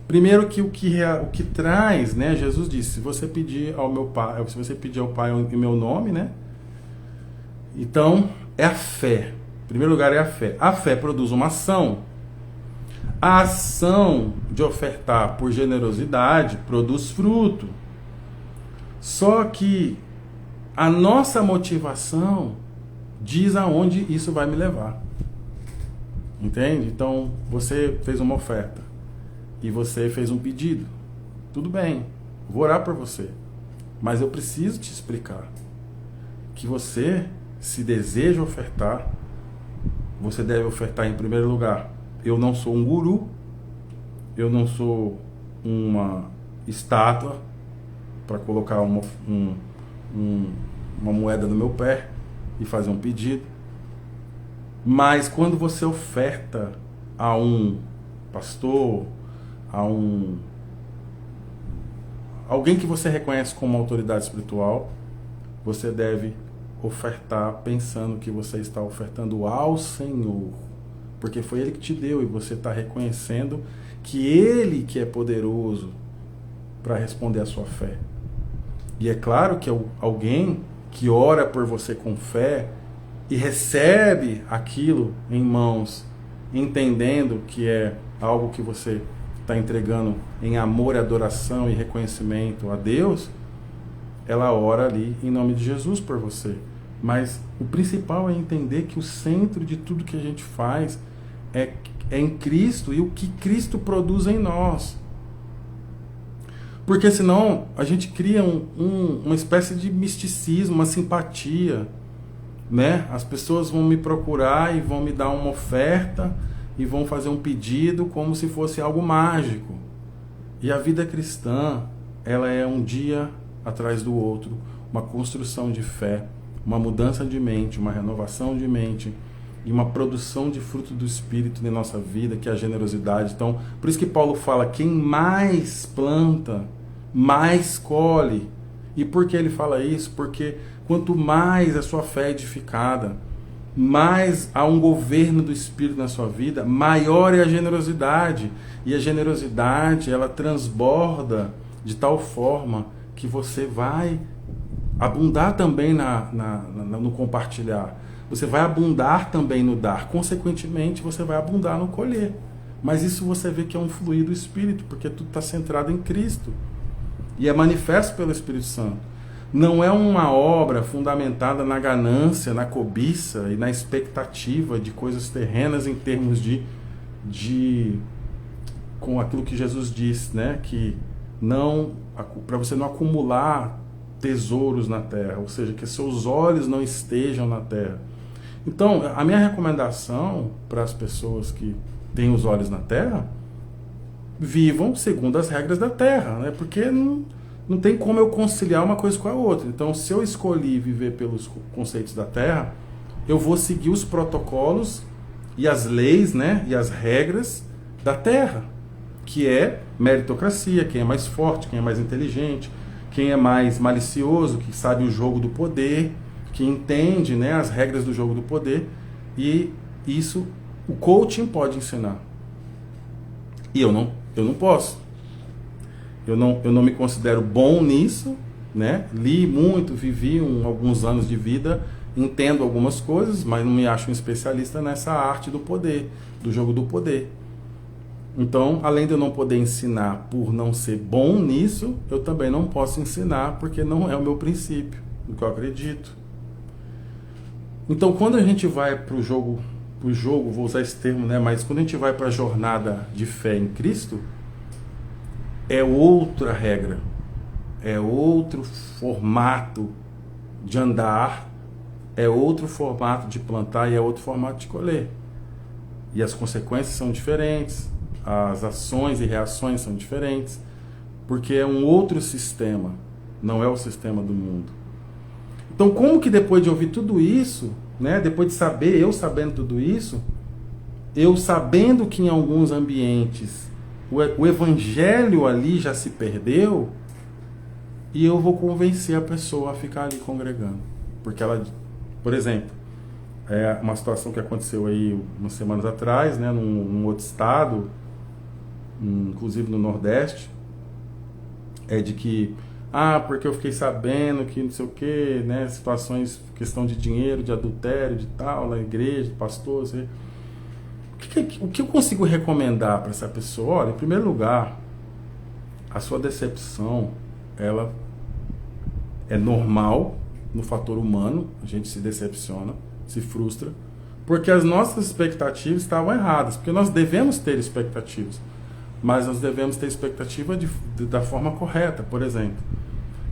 Primeiro que o que traz, né? Jesus disse: se você pedir ao meu Pai, se você pedir ao Pai em meu nome, né? Então é a fé. Em primeiro lugar é a fé. A fé produz uma ação. A ação de ofertar por generosidade produz fruto. Só que a nossa motivação diz aonde isso vai me levar. Entende? Então, você fez uma oferta e você fez um pedido. Tudo bem, vou orar por você. Mas eu preciso te explicar que você, se deseja ofertar, você deve ofertar em primeiro lugar. Eu não sou um guru, eu não sou uma estátua para colocar uma moeda no meu pé e fazer um pedido. Mas quando você oferta a um pastor, a alguém que você reconhece como autoridade espiritual, você deve ofertar pensando que você está ofertando ao Senhor, porque foi Ele que te deu e você está reconhecendo que Ele que é poderoso para responder à sua fé. E é claro que alguém que ora por você com fé e recebe aquilo em mãos, entendendo que é algo que você está entregando em amor, adoração e reconhecimento a Deus, ela ora ali em nome de Jesus por você. Mas o principal é entender que o centro de tudo que a gente faz é em Cristo e o que Cristo produz em nós. Porque senão a gente cria uma espécie de misticismo, uma simpatia, né? As pessoas vão me procurar e vão me dar uma oferta e vão fazer um pedido como se fosse algo mágico. E a vida cristã, ela é um dia atrás do outro, uma construção de fé, uma mudança de mente, uma renovação de mente e uma produção de fruto do Espírito na nossa vida, que é a generosidade. Então, por isso que Paulo fala, quem mais planta, mais colhe. E por que ele fala isso? Porque quanto mais a sua fé é edificada, mais há um governo do Espírito na sua vida, maior é a generosidade. E a generosidade, ela transborda de tal forma que você vai abundar também no compartilhar. Você vai abundar também no dar. Consequentemente, você vai abundar no colher. Mas isso você vê que é um fluir do Espírito, porque tudo está centrado em Cristo. E é manifesto pelo Espírito Santo. Não é uma obra fundamentada na ganância, na cobiça e na expectativa de coisas terrenas em termos com aquilo que Jesus disse, né? Que não, para você não acumular tesouros na terra, ou seja, que seus olhos não estejam na terra. Então, a minha recomendação para as pessoas que têm os olhos na terra, vivam segundo as regras da terra, né? Porque não tem como eu conciliar uma coisa com a outra. Então, se eu escolhi viver pelos conceitos da terra, eu vou seguir os protocolos e as leis, né? E as regras da terra, que é meritocracia, quem é mais forte, quem é mais inteligente, quem é mais malicioso, que sabe o jogo do poder, que entende, né, as regras do jogo do poder, e isso o coaching pode ensinar. E eu não posso. Eu não me considero bom nisso, né? Li muito, vivi alguns anos de vida, entendo algumas coisas, mas não me acho um especialista nessa arte do poder, do jogo do poder. Então, além de eu não poder ensinar por não ser bom nisso, eu também não posso ensinar porque não é o meu princípio, do que eu acredito. Então, quando a gente vai para o jogo, vou usar esse termo, né? Mas quando a gente vai para a jornada de fé em Cristo, é outra regra, é outro formato de andar, é outro formato de plantar e é outro formato de colher. E as consequências são diferentes, as ações e reações são diferentes, porque é um outro sistema, não é o sistema do mundo. Então, como que depois de ouvir tudo isso, né, depois de saber, eu sabendo tudo isso, eu sabendo que em alguns ambientes o evangelho ali já se perdeu, e eu vou convencer a pessoa a ficar ali congregando? Porque ela, por exemplo, é uma situação que aconteceu aí umas semanas atrás, né, num outro estado, inclusive no Nordeste, é de que, porque eu fiquei sabendo que não sei o que, né, situações, questão de dinheiro, de adultério, de tal, na igreja, de pastor, assim. O que eu consigo recomendar para essa pessoa? Olha, em primeiro lugar, a sua decepção, ela é normal no fator humano, a gente se decepciona, se frustra, porque as nossas expectativas estavam erradas, porque nós devemos ter expectativas, mas nós devemos ter expectativa da forma correta. Por exemplo,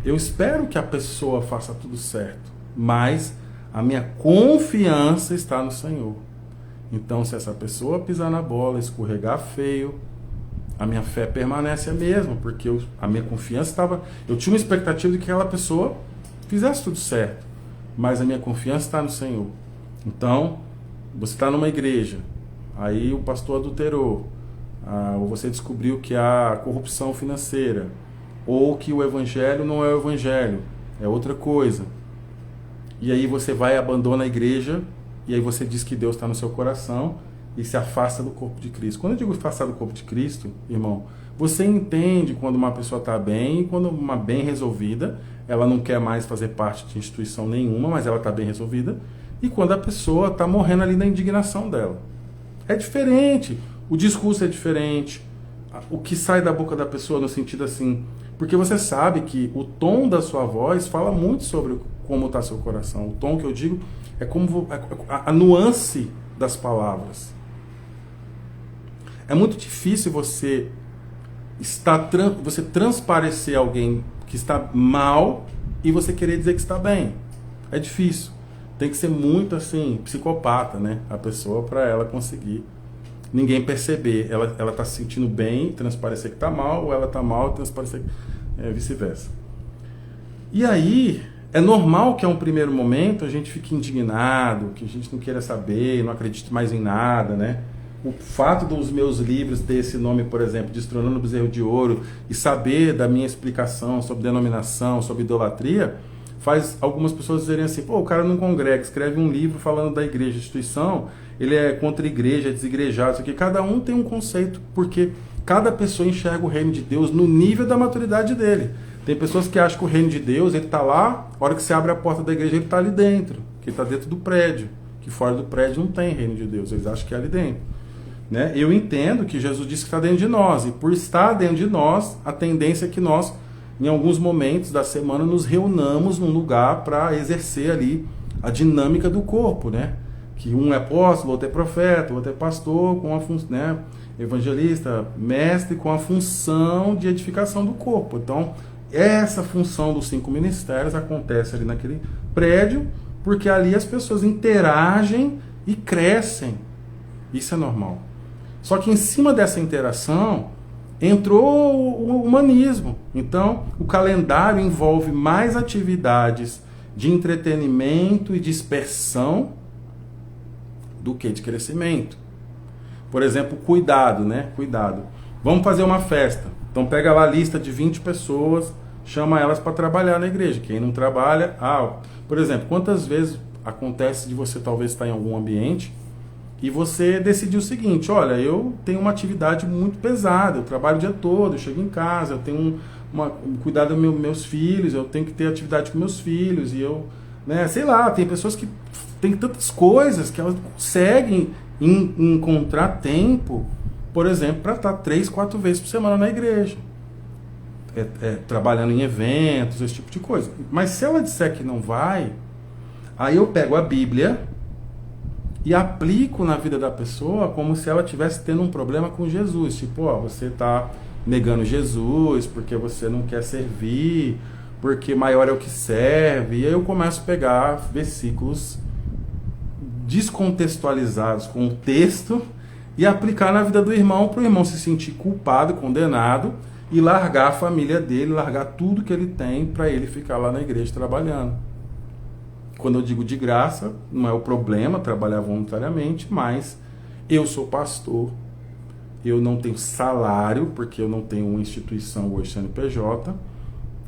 eu espero que a pessoa faça tudo certo, mas a minha confiança está no Senhor. Então, se essa pessoa pisar na bola, escorregar feio, a minha fé permanece a mesma, porque a minha confiança estava... Eu tinha uma expectativa de que aquela pessoa fizesse tudo certo, mas a minha confiança está no Senhor. Então, você está numa igreja, aí o pastor adulterou, ou você descobriu que há corrupção financeira, ou que o evangelho não é o evangelho, é outra coisa. E aí você vai e abandona a igreja, e aí você diz que Deus está no seu coração e se afasta do corpo de Cristo. Quando eu digo afastar do corpo de Cristo, irmão, você entende quando uma pessoa está bem e quando uma bem resolvida, ela não quer mais fazer parte de instituição nenhuma, mas ela está bem resolvida, e quando a pessoa está morrendo ali na indignação dela. É diferente, o discurso é diferente, o que sai da boca da pessoa no sentido assim, porque você sabe que o tom da sua voz fala muito sobre como está seu coração. O tom que eu digo é como a nuance das palavras. É muito difícil você transparecer alguém que está mal e você querer dizer que está bem. É difícil. Tem que ser muito assim, psicopata, né? A pessoa, para ela conseguir ninguém perceber. Ela está se sentindo bem e transparecer que está mal, ou ela está mal e transparecer vice-versa. E aí, é normal que a um primeiro momento a gente fique indignado, que a gente não queira saber, não acredite mais em nada, né? O fato dos meus livros ter esse nome, por exemplo, Destronando o Bezerro de Ouro, e saber da minha explicação sobre denominação, sobre idolatria, faz algumas pessoas dizerem assim, o cara não congrega, escreve um livro falando da igreja, instituição, ele é contra a igreja, é desigrejado, isso aqui. Cada um tem um conceito, porque cada pessoa enxerga o reino de Deus no nível da maturidade dele. Tem pessoas que acham que o reino de Deus, ele está lá, a hora que você abre a porta da igreja, ele está ali dentro, que ele está dentro do prédio, que fora do prédio não tem reino de Deus, eles acham que é ali dentro. Né? Eu entendo que Jesus disse que está dentro de nós, e por estar dentro de nós, a tendência é que nós, em alguns momentos da semana, nos reunamos num lugar para exercer ali a dinâmica do corpo, né? Que um é apóstolo, outro é profeta, outro é pastor, com a evangelista, mestre, com a função de edificação do corpo. Então, essa função dos 5 ministérios acontece ali naquele prédio, porque ali as pessoas interagem e crescem. Isso é normal. Só que em cima dessa interação entrou o humanismo. Então, o calendário envolve mais atividades de entretenimento e dispersão do que de crescimento. Por exemplo, cuidado, né? Cuidado. Vamos fazer uma festa. Então pega lá a lista de 20 pessoas, chama elas para trabalhar na igreja. Quem não trabalha, por exemplo, quantas vezes acontece de você talvez estar em algum ambiente e você decidir o seguinte: olha, eu tenho uma atividade muito pesada, eu trabalho o dia todo, eu chego em casa, eu tenho cuidar dos meus filhos, eu tenho que ter atividade com meus filhos, e eu, né, sei lá, tem pessoas que têm tantas coisas que elas não conseguem encontrar tempo, por exemplo, para estar 3, 4 vezes por semana na igreja, trabalhando em eventos, esse tipo de coisa. Mas se ela disser que não vai, aí eu pego a Bíblia e aplico na vida da pessoa como se ela estivesse tendo um problema com Jesus. Tipo, você está negando Jesus porque você não quer servir, porque maior é o que serve. E aí eu começo a pegar versículos descontextualizados com o texto e aplicar na vida do irmão, para o irmão se sentir culpado, condenado, e largar a família dele, largar tudo que ele tem para ele ficar lá na igreja trabalhando. Quando eu digo de graça, não é o problema trabalhar voluntariamente, mas eu sou pastor, eu não tenho salário, porque eu não tenho uma instituição hoje CNPJ,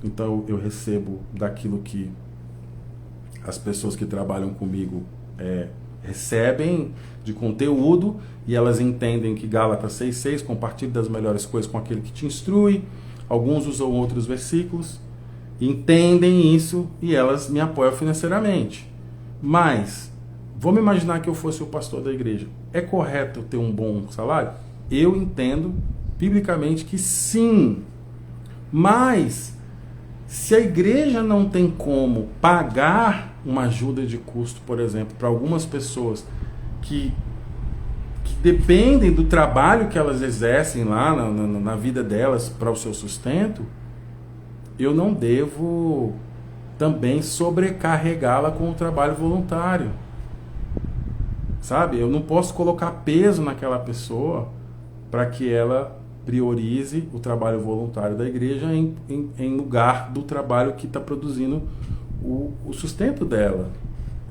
então eu recebo daquilo que as pessoas que trabalham comigo recebem de conteúdo, e elas entendem que Gálatas 6,6, compartilhe das melhores coisas com aquele que te instrui. Alguns usam outros versículos, entendem isso e elas me apoiam financeiramente. Mas, vamos imaginar que eu fosse o pastor da igreja. É correto ter um bom salário? Eu entendo, biblicamente, que sim. Mas, se a igreja não tem como pagar uma ajuda de custo, por exemplo, para algumas pessoas que dependem do trabalho que elas exercem lá na vida delas para o seu sustento, eu não devo também sobrecarregá-la com o trabalho voluntário. Sabe? Eu não posso colocar peso naquela pessoa para que ela priorize o trabalho voluntário da igreja em lugar do trabalho que está produzindo o sustento dela.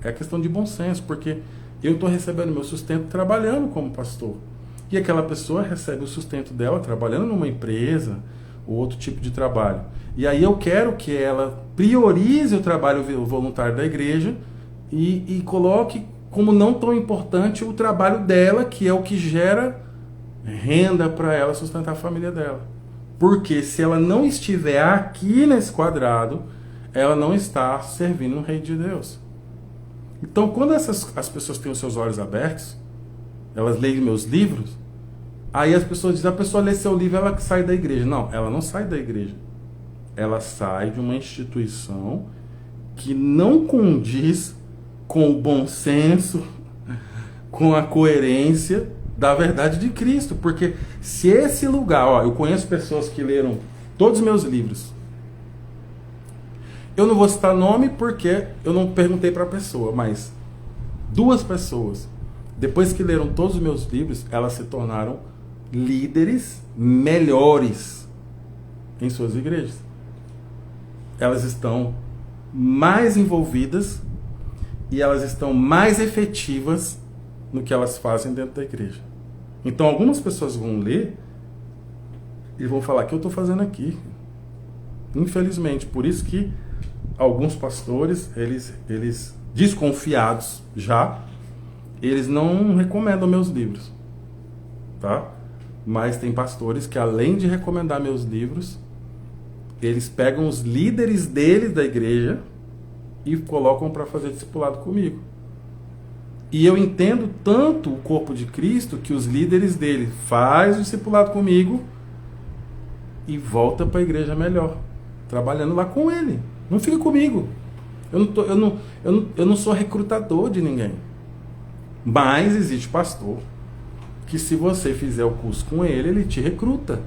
É questão de bom senso, porque eu estou recebendo meu sustento trabalhando como pastor. E aquela pessoa recebe o sustento dela trabalhando numa empresa ou outro tipo de trabalho. E aí eu quero que ela priorize o trabalho voluntário da igreja e coloque como não tão importante o trabalho dela, que é o que gera renda para ela sustentar a família dela. Porque se ela não estiver aqui nesse quadrado, ela não está servindo o Rei de Deus. Então, quando as pessoas têm os seus olhos abertos, elas leem meus livros, aí as pessoas dizem: a pessoa lê seu livro, ela sai da igreja. Não, ela não sai da igreja. Ela sai de uma instituição que não condiz com o bom senso, com a coerência da verdade de Cristo. Porque se esse lugar, eu conheço pessoas que leram todos os meus livros. Eu não vou citar nome porque eu não perguntei para a pessoa, mas 2 pessoas, depois que leram todos os meus livros, elas se tornaram líderes melhores em suas igrejas. Elas estão mais envolvidas e elas estão mais efetivas no que elas fazem dentro da igreja. Então algumas pessoas vão ler e vão falar: o que eu estou fazendo aqui? Infelizmente, por isso que alguns pastores, eles desconfiados já, eles não recomendam meus livros, tá? Mas tem pastores que, além de recomendar meus livros, eles pegam os líderes deles da igreja e colocam para fazer discipulado comigo. E eu entendo tanto o corpo de Cristo que os líderes dele fazem o discipulado comigo e volta para a igreja melhor, trabalhando lá com ele. Não fica comigo. Eu não sou recrutador de ninguém. Mas existe pastor que, se você fizer o curso com ele, ele te recruta.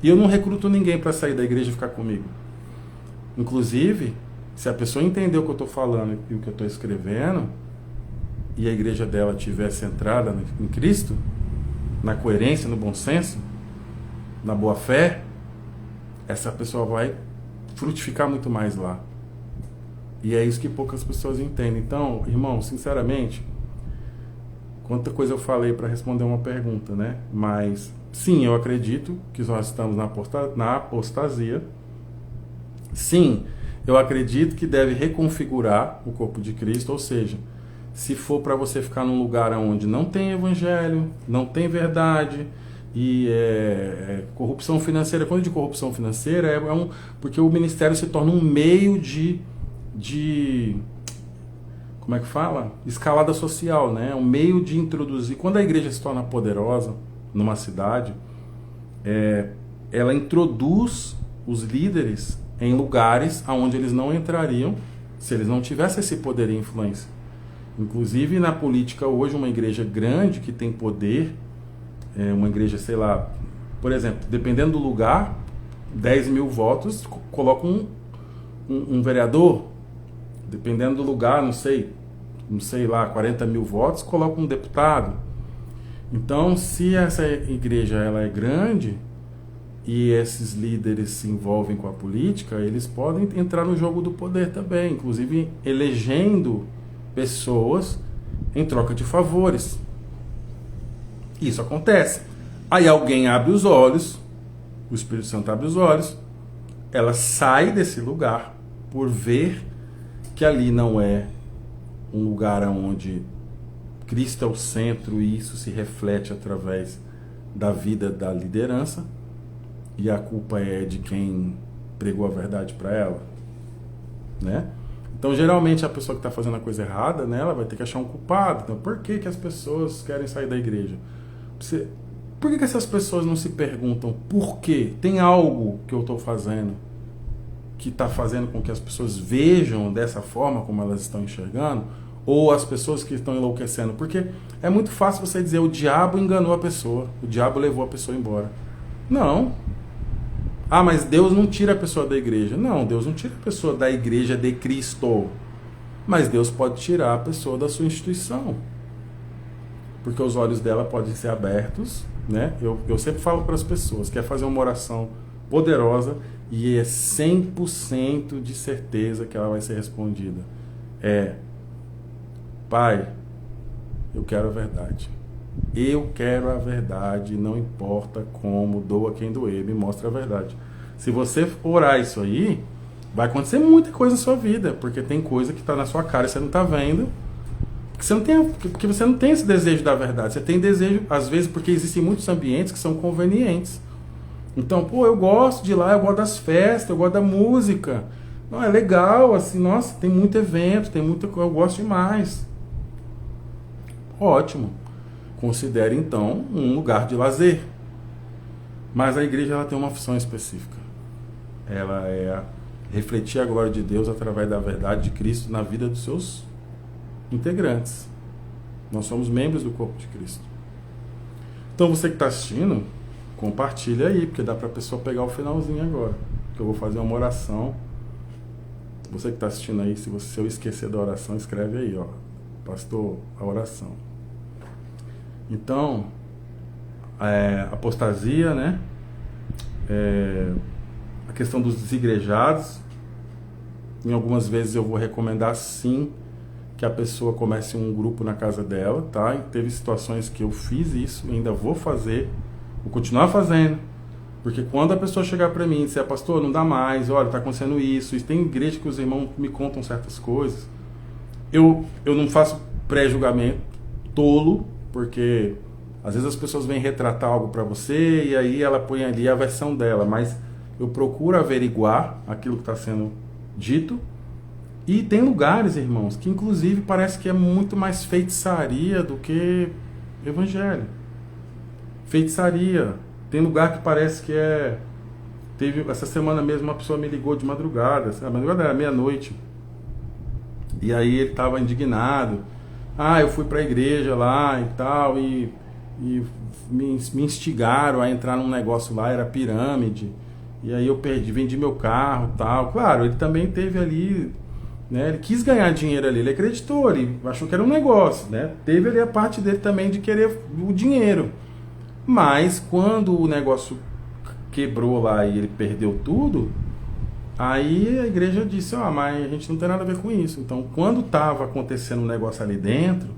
E eu não recruto ninguém para sair da igreja e ficar comigo. Inclusive, se a pessoa entender o que eu estou falando e o que eu estou escrevendo, e a igreja dela estiver centrada em Cristo, na coerência, no bom senso, na boa fé, essa pessoa vai frutificar muito mais lá. E é isso que poucas pessoas entendem. Então, irmão, sinceramente, quanta coisa eu falei para responder uma pergunta, né? Mas, sim, eu acredito que nós estamos na apostasia. Sim, eu acredito que deve reconfigurar o corpo de Cristo, ou seja, se for para você ficar num lugar onde não tem evangelho, não tem verdade e corrupção financeira. Quando eu digo corrupção financeira, porque o ministério se torna um meio de como é que fala? Escalada social, né? Um meio de introduzir. Quando a igreja se torna poderosa numa cidade, ela introduz os líderes em lugares aonde eles não entrariam se eles não tivessem esse poder e influência. Inclusive na política hoje, uma igreja grande que tem poder, uma igreja, sei lá, por exemplo, dependendo do lugar, 10 mil votos, coloca um vereador, dependendo do lugar, não sei lá, 40 mil votos, coloca um deputado. Então, se essa igreja ela é grande e esses líderes se envolvem com a política, eles podem entrar no jogo do poder também, inclusive elegendo pessoas em troca de favores. Isso acontece. Aí alguém abre os olhos, o Espírito Santo abre os olhos, ela sai desse lugar por ver que ali não é um lugar onde Cristo é o centro e isso se reflete através da vida da liderança e a culpa é de quem pregou a verdade para ela, né? Então, geralmente, a pessoa que está fazendo a coisa errada, né, ela vai ter que achar um culpado. Então, por que as pessoas querem sair da igreja? Por que essas pessoas não se perguntam por quê? Tem algo que eu estou fazendo que está fazendo com que as pessoas vejam dessa forma como elas estão enxergando? Ou as pessoas que estão enlouquecendo? Porque é muito fácil você dizer o diabo enganou a pessoa, o diabo levou a pessoa embora. Não. Ah, mas Deus não tira a pessoa da igreja. Não, Deus não tira a pessoa da igreja de Cristo. Mas Deus pode tirar a pessoa da sua instituição. Porque os olhos dela podem ser abertos, né? Eu sempre falo para as pessoas, quer fazer uma oração poderosa e é 100% de certeza que ela vai ser respondida. Pai, eu quero a verdade. Eu quero a verdade, não importa como, doa quem doer, me mostra a verdade. Se você orar isso aí, vai acontecer muita coisa na sua vida, porque tem coisa que está na sua cara e você não está vendo, porque você não tem esse desejo da verdade. Você tem desejo, às vezes, porque existem muitos ambientes que são convenientes. Então, eu gosto de ir lá, eu gosto das festas, eu gosto da música. Não, é legal, assim, nossa, tem muito evento, eu gosto demais. Ótimo. Considere, então, um lugar de lazer. Mas a igreja ela tem uma função específica. Ela é refletir a glória de Deus através da verdade de Cristo na vida dos seus integrantes. Nós somos membros do corpo de Cristo. Então, você que está assistindo, compartilha aí, porque dá para a pessoa pegar o finalzinho agora. Que eu vou fazer uma oração. Você que está assistindo aí, se eu esquecer da oração, escreve aí, ó. Pastor, a oração. Então, apostasia, né? A questão dos desigrejados. Em algumas vezes eu vou recomendar sim que a pessoa comece um grupo na casa dela, tá? E teve situações que eu fiz isso, ainda vou fazer, vou continuar fazendo. Porque quando a pessoa chegar para mim e disser, pastor, não dá mais, olha, tá acontecendo isso, e tem igreja que os irmãos me contam certas coisas, eu não faço pré-julgamento tolo, porque às vezes as pessoas vêm retratar algo para você e aí ela põe ali a versão dela, mas eu procuro averiguar aquilo que está sendo dito. E tem lugares, irmãos, que inclusive parece que é muito mais feitiçaria do que evangelho. Feitiçaria. Tem lugar que parece que Teve essa semana mesmo uma pessoa me ligou de madrugada, a madrugada era meia-noite. E aí ele estava indignado. Eu fui para a igreja lá e tal, e me instigaram a entrar num negócio lá, era pirâmide, e aí eu vendi meu carro e tal. Claro, ele também teve ali, né, ele quis ganhar dinheiro ali, ele acreditou, ele achou que era um negócio, né? Teve ali a parte dele também de querer o dinheiro. Mas quando o negócio quebrou lá e ele perdeu tudo, aí a igreja disse, mas a gente não tem nada a ver com isso. Então, quando estava acontecendo um negócio ali dentro,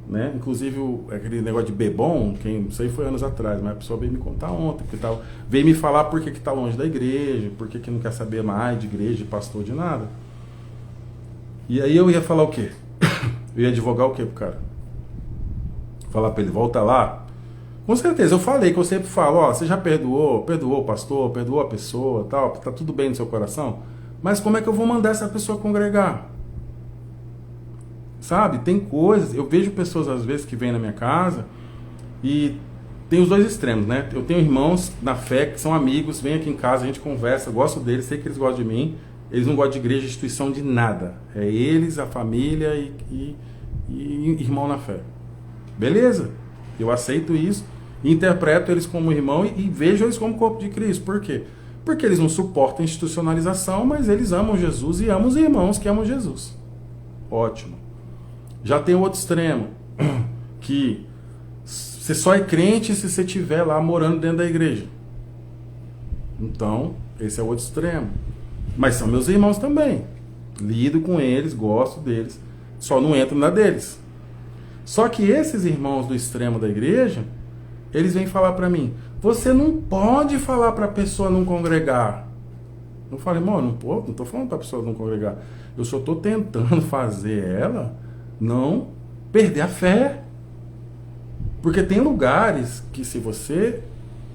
né, inclusive aquele negócio de bebom, não sei, foi anos atrás, mas a pessoa veio me contar ontem, veio me falar por que está longe da igreja, por que não quer saber mais de igreja, de pastor, de nada. E aí eu ia falar o quê? Eu ia advogar o quê pro cara? Falar para ele, volta lá? Com certeza, eu falei, que eu sempre falo, você já perdoou o pastor, perdoou a pessoa, tal, tá tudo bem no seu coração, mas como é que eu vou mandar essa pessoa congregar? Sabe, tem coisas, eu vejo pessoas às vezes que vêm na minha casa e tem os dois extremos, né? Eu tenho irmãos na fé que são amigos, vêm aqui em casa, a gente conversa, eu gosto deles, sei que eles gostam de mim, eles não gostam de igreja, instituição, de nada. É eles, a família e irmão na fé. Beleza, eu aceito isso, interpreto eles como irmão e vejo eles como corpo de Cristo. Por quê? Porque eles não suportam institucionalização, mas eles amam Jesus e amam os irmãos que amam Jesus. Ótimo. Já tem o outro extremo, que você só é crente se você estiver lá morando dentro da igreja. Então, esse é o outro extremo. Mas são meus irmãos também. Lido com eles, gosto deles, só não entro na deles. Só que esses irmãos do extremo da igreja, eles vêm falar para mim, você não pode falar para a pessoa não congregar. Eu falei, irmão, não estou falando para a pessoa não congregar. Eu só estou tentando fazer ela não perder a fé. Porque tem lugares que, se você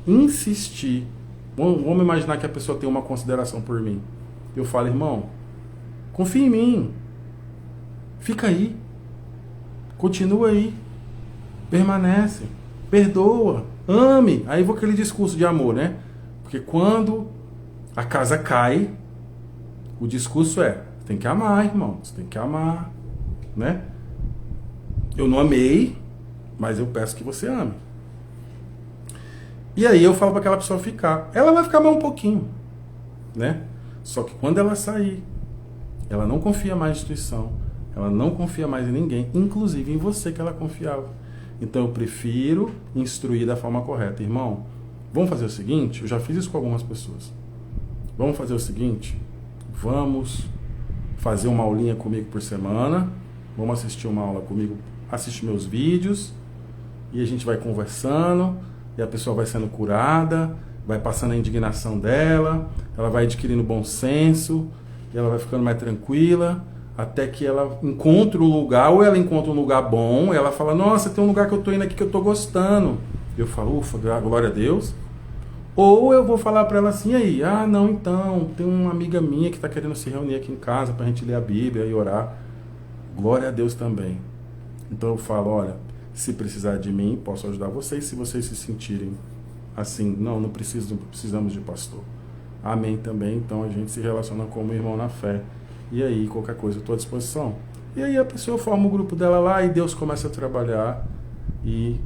insistir, vamos imaginar que a pessoa tem uma consideração por mim. Eu falo, irmão, confia em mim, fica aí, continua aí, permanece, perdoa, ame. Aí vou aquele discurso de amor, né? Porque quando a casa cai, o discurso é, tem que amar, irmão, você tem que amar, né? Eu não amei, mas eu peço que você ame. E aí eu falo para aquela pessoa ficar. Ela vai ficar mais um pouquinho, né? Só que quando ela sair, ela não confia mais na instituição, ela não confia mais em ninguém, inclusive em você que ela confiava. Então eu prefiro instruir da forma correta. Irmão, vamos fazer o seguinte, eu já fiz isso com algumas pessoas. Vamos fazer o seguinte, vamos fazer uma aulinha comigo por semana, vamos assistir uma aula comigo, assistir meus vídeos, e a gente vai conversando, e a pessoa vai sendo curada, vai passando a indignação dela, ela vai adquirindo bom senso, e ela vai ficando mais tranquila, até que ela encontre um lugar, ou ela encontra um lugar bom, ela fala, nossa, tem um lugar que eu tô indo aqui que eu tô gostando. Eu falo, ufa, glória a Deus. Ou eu vou falar para ela assim, aí, não, então, tem uma amiga minha que tá querendo se reunir aqui em casa pra gente ler a Bíblia e orar. Glória a Deus também. Então eu falo, olha, se precisar de mim, posso ajudar vocês, se vocês se sentirem assim, não precisamos de pastor. Amém também, então a gente se relaciona como irmão na fé. E aí, qualquer coisa, eu estou à disposição. E aí a pessoa forma o grupo dela lá e Deus começa a trabalhar e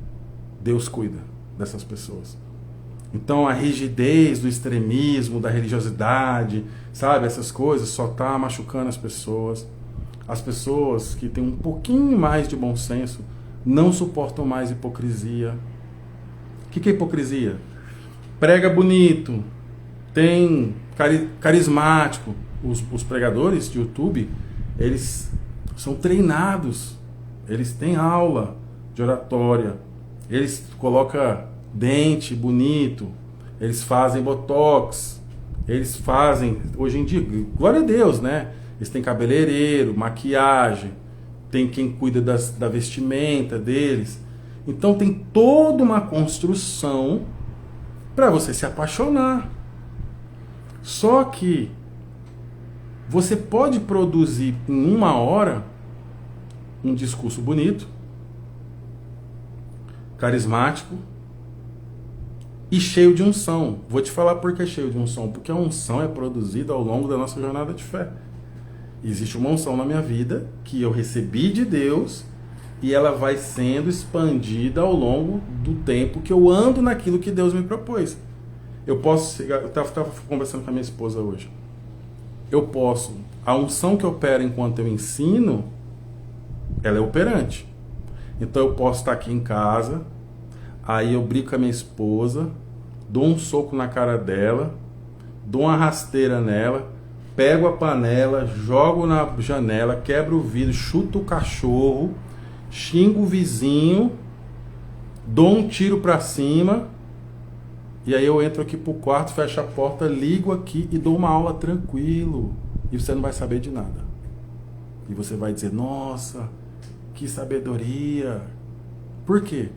Deus cuida dessas pessoas. Então a rigidez do extremismo, da religiosidade, sabe, essas coisas só tá machucando as pessoas. As pessoas que têm um pouquinho mais de bom senso não suportam mais hipocrisia. O que é hipocrisia? Prega bonito, tem carismático. Os pregadores de YouTube, eles são treinados, eles têm aula de oratória, eles colocam dente bonito, eles fazem botox, eles fazem, hoje em dia, glória a Deus, né? Eles têm cabeleireiro, maquiagem, tem quem cuida da vestimenta deles. Então tem toda uma construção para você se apaixonar. Só que você pode produzir em 1 hora um discurso bonito, carismático e cheio de unção. Vou te falar por que cheio de unção. Porque a unção é produzida ao longo da nossa jornada de fé. Existe uma unção na minha vida que eu recebi de Deus e ela vai sendo expandida ao longo do tempo que eu ando naquilo que Deus me propôs. Eu estava conversando com a minha esposa hoje. A unção que opera enquanto eu ensino, ela é operante. Então eu posso estar aqui em casa, aí eu brigo com a minha esposa, dou um soco na cara dela, dou uma rasteira nela, pego a panela, jogo na janela, quebro o vidro, chuto o cachorro, xingo o vizinho, dou um tiro pra cima, e aí eu entro aqui pro quarto, fecho a porta, ligo aqui e dou uma aula tranquilo. E você não vai saber de nada. E você vai dizer, nossa, que sabedoria. Por quê?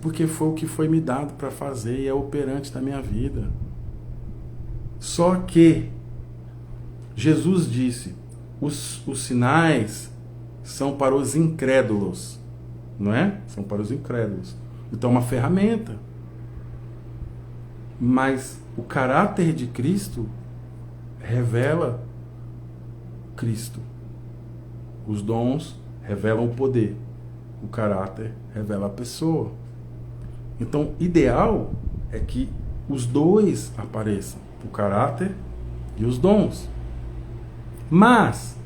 Porque foi o que foi me dado para fazer e é operante da minha vida. Só que Jesus disse, os sinais são para os incrédulos, não é? São para os incrédulos. Então é uma ferramenta. Mas o caráter de Cristo revela Cristo. Os dons revelam o poder. O caráter revela a pessoa. Então, ideal é que os dois apareçam, o caráter e os dons. Mas,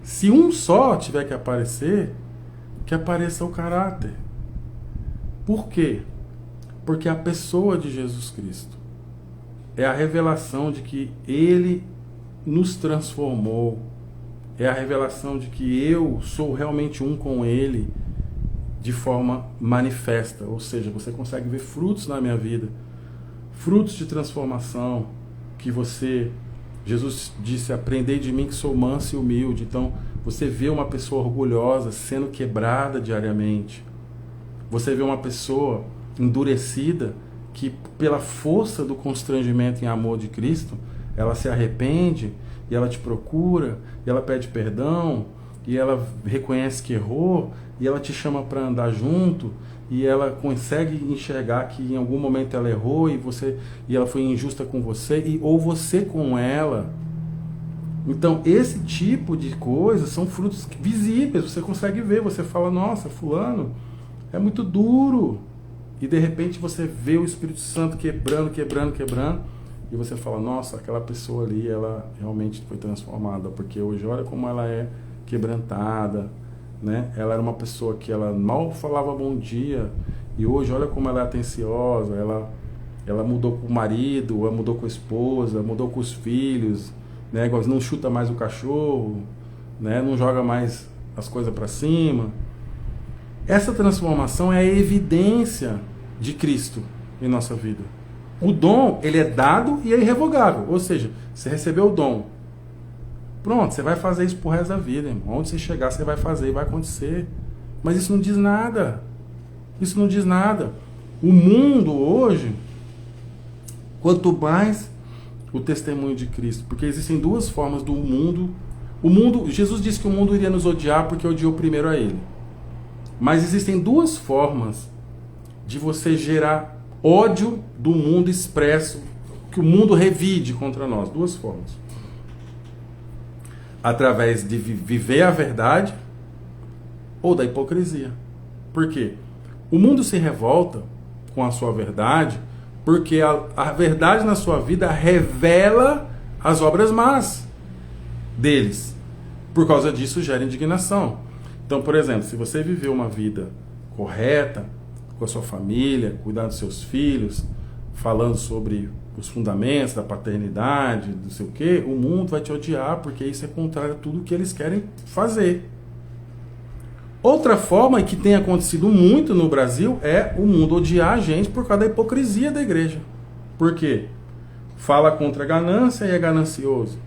se um só tiver que apareça o caráter. Por quê? Porque a pessoa de Jesus Cristo é a revelação de que Ele nos transformou, é a revelação de que eu sou realmente um com Ele de forma manifesta, ou seja, você consegue ver frutos na minha vida, frutos de transformação, que Jesus disse, aprendei de mim que sou manso e humilde. Então, você vê uma pessoa orgulhosa sendo quebrada diariamente, você vê uma pessoa endurecida que pela força do constrangimento em amor de Cristo, ela se arrepende e ela te procura, e ela pede perdão, e ela reconhece que errou, e ela te chama para andar junto, e ela consegue enxergar que em algum momento ela errou e ela foi injusta com você, ou você com ela. Então esse tipo de coisa são frutos visíveis, você consegue ver, você fala, nossa, fulano é muito duro, e de repente você vê o Espírito Santo quebrando, e você fala, nossa, aquela pessoa ali, ela realmente foi transformada, porque hoje olha como ela é quebrantada, né? Ela era uma pessoa que ela mal falava bom dia, e hoje olha como ela é atenciosa, ela mudou com o marido, ela mudou com a esposa, mudou com os filhos, né? Não chuta mais o cachorro, né? Não joga mais as coisas para cima. Essa transformação é a evidência de Cristo em nossa vida. O dom, ele é dado e é irrevogável. Ou seja, você recebeu o dom. Pronto, você vai fazer isso pro resto da vida, irmão. Onde você chegar, você vai fazer e vai acontecer. Mas isso não diz nada. Isso não diz nada. O mundo hoje, quanto mais o testemunho de Cristo, porque existem duas formas do mundo. Jesus disse que o mundo iria nos odiar porque odiou primeiro a ele. Mas existem duas formas de você gerar ódio do mundo expresso, que o mundo revide contra nós. Duas formas. Através de viver a verdade ou da hipocrisia. Por quê? O mundo se revolta com a sua verdade porque a verdade na sua vida revela as obras más deles. Por causa disso gera indignação. Então, por exemplo, se você viveu uma vida correta com a sua família, cuidando dos seus filhos, falando sobre os fundamentos da paternidade, não sei o quê, o mundo vai te odiar porque isso é contrário a tudo que eles querem fazer. Outra forma, e que tem acontecido muito no Brasil, é o mundo odiar a gente por causa da hipocrisia da igreja. Por quê? Fala contra a ganância e é ganancioso.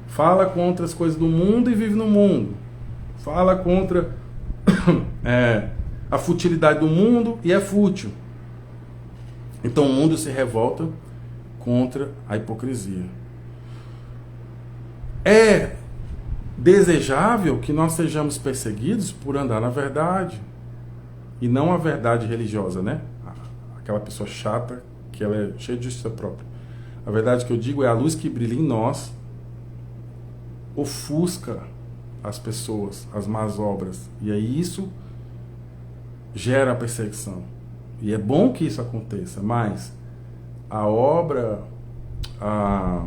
Fala contra as coisas do mundo e vive no mundo. Fala contra a futilidade do mundo e é fútil. Então o mundo se revolta contra a hipocrisia. É desejável que nós sejamos perseguidos por andar na verdade. E não a verdade religiosa, né? Aquela pessoa chata, que ela é cheia de justiça própria. A verdade que eu digo é a luz que brilha em nós ofusca as pessoas, as más obras. E é isso gera perseguição. E é bom que isso aconteça, mas a obra, a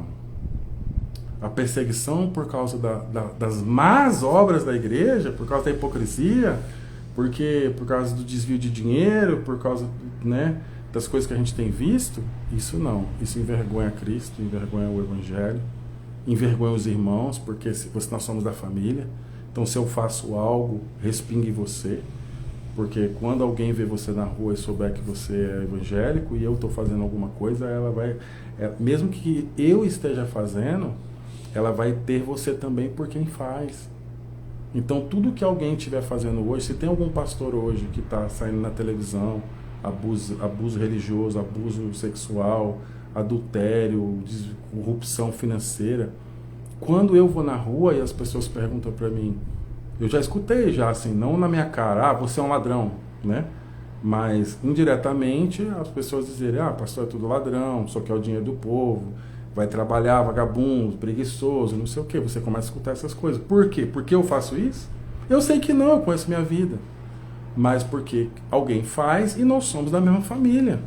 perseguição por causa das más obras da igreja, por causa da hipocrisia, por causa do desvio de dinheiro, por causa, né, das coisas que a gente tem visto, isso não. Isso envergonha Cristo, envergonha o Evangelho, envergonha os irmãos, porque nós somos da família. Então, se eu faço algo, respingue você. Porque quando alguém vê você na rua e souber que você é evangélico e eu estou fazendo alguma coisa, ela vai... mesmo que eu esteja fazendo, ela vai ter você também por quem faz. Então, tudo que alguém estiver fazendo hoje, se tem algum pastor hoje que está saindo na televisão, abuso religioso, abuso sexual, adultério, corrupção financeira, quando eu vou na rua e as pessoas perguntam para mim, eu já escutei já assim, não na minha cara, você é um ladrão, né? Mas indiretamente as pessoas dizerem, pastor é tudo ladrão, só quer o dinheiro do povo, vai trabalhar, vagabundo, preguiçoso, não sei o que. Você começa a escutar essas coisas. Por quê? Porque eu faço isso? Eu sei que não, eu conheço minha vida. Mas porque alguém faz e nós somos da mesma família.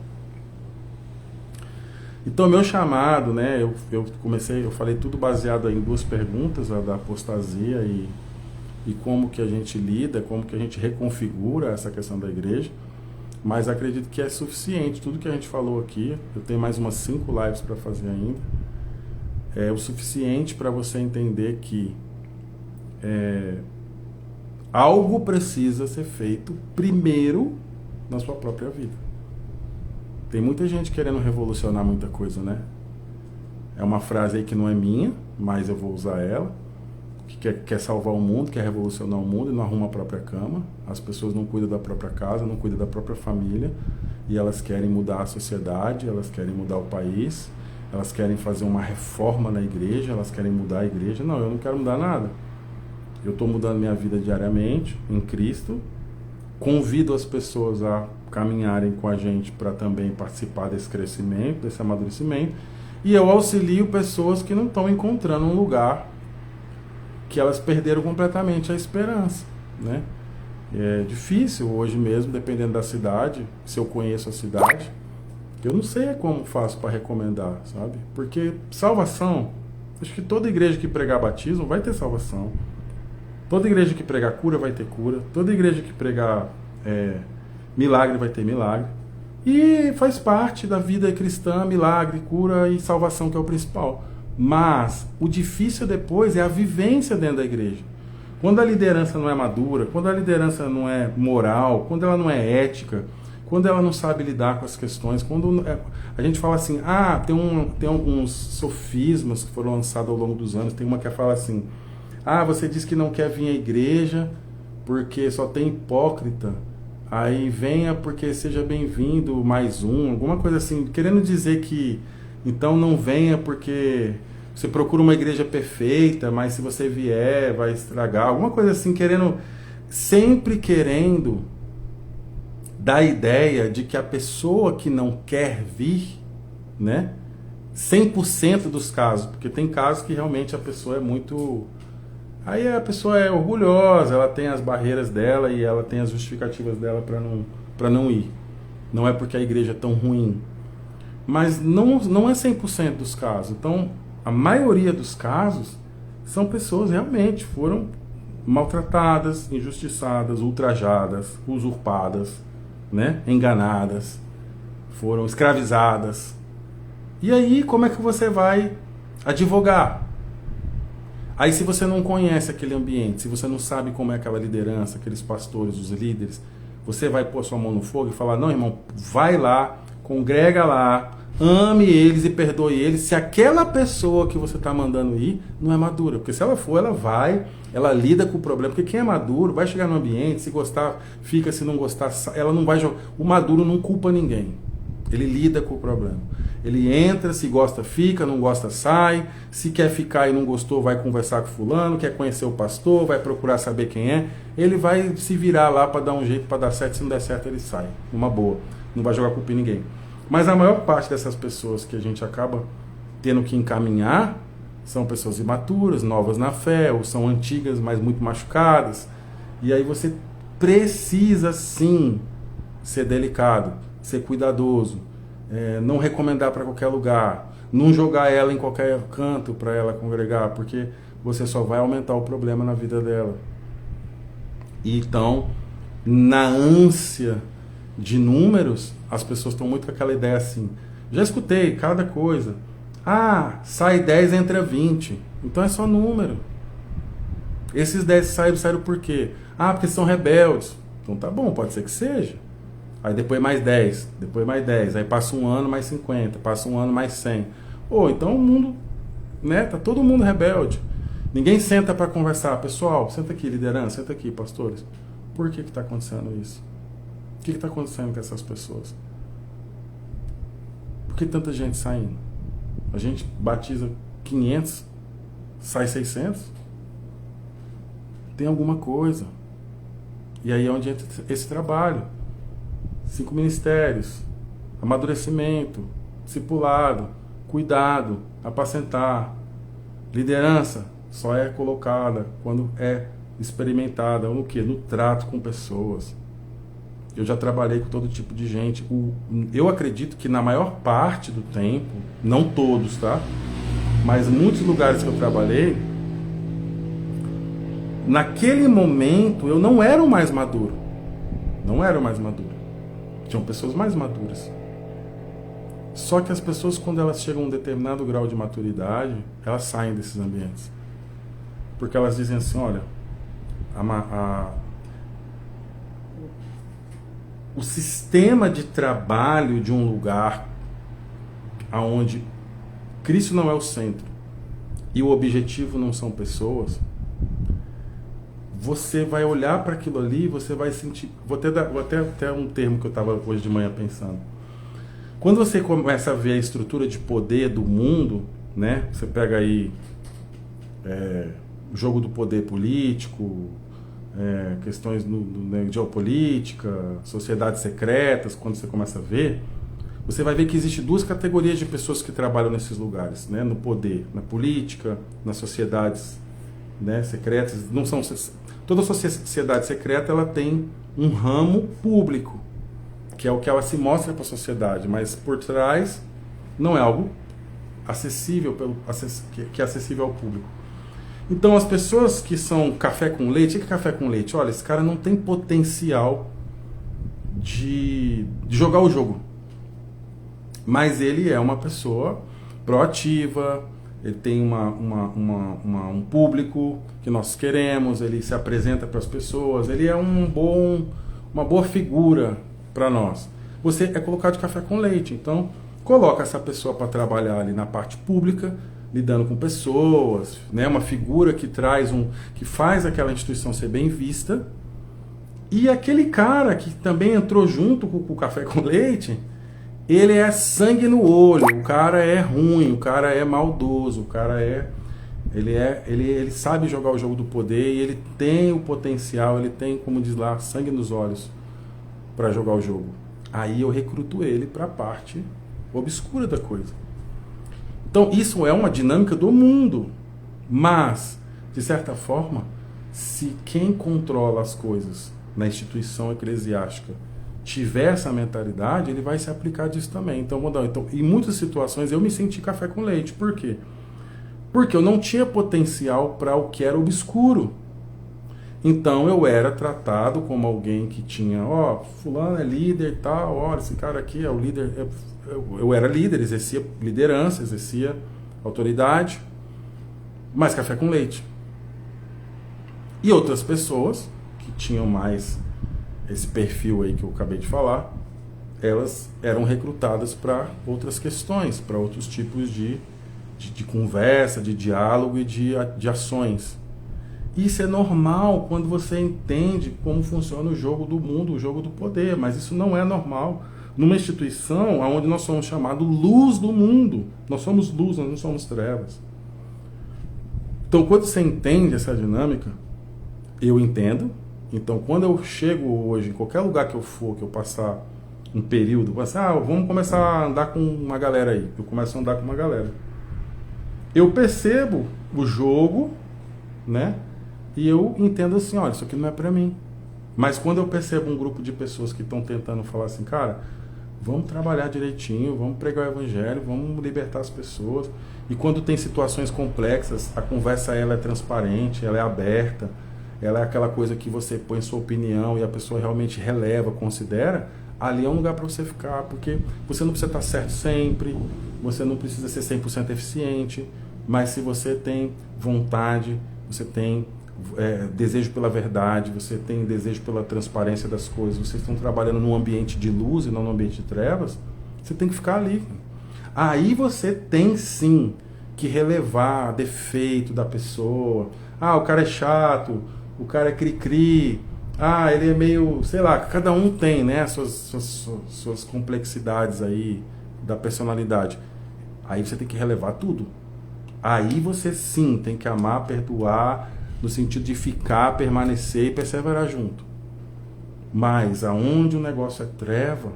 Então, meu chamado, né, eu falei tudo baseado em 2 perguntas, a da apostasia e como que a gente lida, como que a gente reconfigura essa questão da igreja. Mas acredito que é suficiente, tudo que a gente falou aqui, eu tenho mais umas 5 lives para fazer ainda, é o suficiente para você entender que algo precisa ser feito primeiro na sua própria vida. Tem muita gente querendo revolucionar muita coisa, né? É uma frase aí que não é minha, mas eu vou usar ela, que quer salvar o mundo, quer revolucionar o mundo e não arruma a própria cama. As pessoas não cuidam da própria casa, não cuidam da própria família, e elas querem mudar a sociedade, elas querem mudar o país, elas querem fazer uma reforma na igreja, elas querem mudar a igreja. Não, eu não quero mudar nada. Eu estou mudando minha vida diariamente em Cristo, convido as pessoas a caminharem com a gente para também participar desse crescimento, desse amadurecimento, e eu auxilio pessoas que não estão encontrando um lugar, que elas perderam completamente a esperança, né? É difícil hoje mesmo, dependendo da cidade, se eu conheço a cidade, eu não sei como faço para recomendar, sabe? Porque salvação, acho que toda igreja que pregar batismo vai ter salvação, toda igreja que pregar cura vai ter cura, toda igreja que pregar milagre vai ter milagre, e faz parte da vida cristã, milagre, cura e salvação, que é o principal. Mas o difícil depois é a vivência dentro da igreja. Quando a liderança não é madura, quando a liderança não é moral, quando ela não é ética, quando ela não sabe lidar com as questões, quando a gente fala assim, tem alguns sofismas que foram lançados ao longo dos anos, tem uma que fala assim, você diz que não quer vir à igreja porque só tem hipócrita, aí venha porque seja bem-vindo mais alguma coisa assim, querendo dizer que então não venha porque você procura uma igreja perfeita, mas se você vier vai estragar, alguma coisa assim, sempre querendo dar a ideia de que a pessoa que não quer vir, né, 100% dos casos, porque tem casos que realmente a pessoa é muito... Aí a pessoa é orgulhosa, ela tem as barreiras dela e ela tem as justificativas dela para não ir. Não é porque a igreja é tão ruim. Mas não é 100% dos casos. Então, a maioria dos casos são pessoas realmente foram maltratadas, injustiçadas, ultrajadas, usurpadas, né? Enganadas, foram escravizadas. E aí, como é que você vai advogar? Aí, se você não conhece aquele ambiente, se você não sabe como é aquela liderança, aqueles pastores, os líderes, você vai pôr sua mão no fogo e falar, não, irmão, vai lá, congrega lá, ame eles e perdoe eles, se aquela pessoa que você está mandando ir não é madura. Porque se ela for, ela vai, ela lida com o problema. Porque quem é maduro vai chegar no ambiente, se gostar, fica, se não gostar, ela não vai jogar. O maduro não culpa ninguém. Ele lida com o problema. Ele entra, se gosta, fica, não gosta, sai. Se quer ficar e não gostou, vai conversar com fulano, quer conhecer o pastor, vai procurar saber quem é. Ele vai se virar lá para dar um jeito, para dar certo. Se não der certo, ele sai. Uma boa. Não vai jogar culpa em ninguém. Mas a maior parte dessas pessoas que a gente acaba tendo que encaminhar são pessoas imaturas, novas na fé, ou são antigas, mas muito machucadas. E aí você precisa sim ser delicado, ser cuidadoso, não recomendar para qualquer lugar, não jogar ela em qualquer canto para ela congregar, porque você só vai aumentar o problema na vida dela. Então, na ânsia de números, as pessoas estão muito com aquela ideia assim. Já escutei cada coisa. Ah, sai 10, entra 20. Então é só número. Esses 10 saíram por quê? Ah, porque são rebeldes. Então tá bom, pode ser que seja. Aí depois mais 10, depois mais 10. Aí passa um ano, mais 50. Passa um ano, mais 100. Então o mundo, né? Tá todo mundo rebelde. Ninguém senta para conversar. Pessoal, senta aqui, liderança, senta aqui, pastores. Por que está acontecendo isso? O que está acontecendo com essas pessoas? Por que tanta gente saindo? A gente batiza 500, sai 600? Tem alguma coisa. E aí é onde entra esse trabalho. 5 ministérios, amadurecimento, discipulado, cuidado, apacentar. Liderança só é colocada quando é experimentada. No quê? No trato com pessoas. Eu já trabalhei com todo tipo de gente. Eu acredito que na maior parte do tempo, não todos, tá? Mas muitos lugares que eu trabalhei, naquele momento eu não era o mais maduro. Não era o mais maduro. Tinham pessoas mais maduras. Só que as pessoas, quando elas chegam a um determinado grau de maturidade, elas saem desses ambientes. Porque elas dizem assim, olha, o sistema de trabalho de um lugar onde Cristo não é o centro e o objetivo não são pessoas, você vai olhar para aquilo ali, você vai sentir... Vou até um termo que eu estava hoje de manhã pensando. Quando você começa a ver a estrutura de poder do mundo, né? Você pega aí o jogo do poder político, questões de geopolítica, sociedades secretas, quando você começa a ver, você vai ver que existem duas categorias de pessoas que trabalham nesses lugares, né? No poder, na política, nas sociedades, né, secretas. Não são, toda sociedade secreta ela tem um ramo público, que é o que ela se mostra para a sociedade, mas por trás não é algo acessível, que é acessível ao público. Então as pessoas que são café com leite, o que é café com leite? Olha, esse cara não tem potencial de jogar o jogo, mas ele é uma pessoa proativa, ele tem um público que nós queremos, ele se apresenta para as pessoas, ele é uma boa figura para nós. Você é colocado de café com leite, então coloca essa pessoa para trabalhar ali na parte pública, lidando com pessoas, né, uma figura que que faz aquela instituição ser bem vista, e aquele cara que também entrou junto com o café com leite, ele é sangue no olho, o cara é ruim, o cara é maldoso, o cara ele sabe jogar o jogo do poder e ele tem o potencial, ele tem, como diz lá, sangue nos olhos para jogar o jogo. Aí eu recruto ele para a parte obscura da coisa. Então isso é uma dinâmica do mundo, mas, de certa forma, se quem controla as coisas na instituição eclesiástica tiver essa mentalidade, ele vai se aplicar disso também. Então, em muitas situações eu me senti café com leite. Por quê? Porque eu não tinha potencial para o que era obscuro. Então eu era tratado como alguém que tinha, fulano é líder e tal, olha, esse cara aqui é o líder. Eu era líder, exercia liderança, exercia autoridade, mas café com leite. E outras pessoas que tinham mais esse perfil aí que eu acabei de falar, elas eram recrutadas para outras questões, para outros tipos de conversa, de diálogo e de ações. Isso é normal quando você entende como funciona o jogo do mundo, o jogo do poder, mas isso não é normal numa instituição onde nós somos chamados luz do mundo. Nós somos luz, nós não somos trevas. Então, quando você entende essa dinâmica, eu entendo. Então, quando eu chego hoje, em qualquer lugar que eu for, que eu passar um período, vamos começar a andar com uma galera aí. Eu começo a andar com uma galera. Eu percebo o jogo, né? E eu entendo assim, olha, isso aqui não é pra mim. Mas quando eu percebo um grupo de pessoas que estão tentando falar assim, cara, vamos trabalhar direitinho, vamos pregar o evangelho, vamos libertar as pessoas. E quando tem situações complexas, a conversa ela é transparente, ela é aberta, ela é aquela coisa que você põe sua opinião e a pessoa realmente releva, considera, ali é um lugar para você ficar, porque você não precisa estar certo sempre, você não precisa ser 100% eficiente, mas se você tem vontade, você tem desejo pela verdade, você tem desejo pela transparência das coisas, vocês estão trabalhando num ambiente de luz e não num ambiente de trevas, você tem que ficar ali. Aí você tem sim que relevar defeito da pessoa. Ah, o cara é chato, o cara é cri-cri, ah, ele é meio, sei lá, cada um tem, né, suas complexidades aí da personalidade. Aí você tem que relevar tudo. Aí você sim tem que amar, perdoar, no sentido de ficar, permanecer e perseverar junto. Mas aonde o negócio é treva,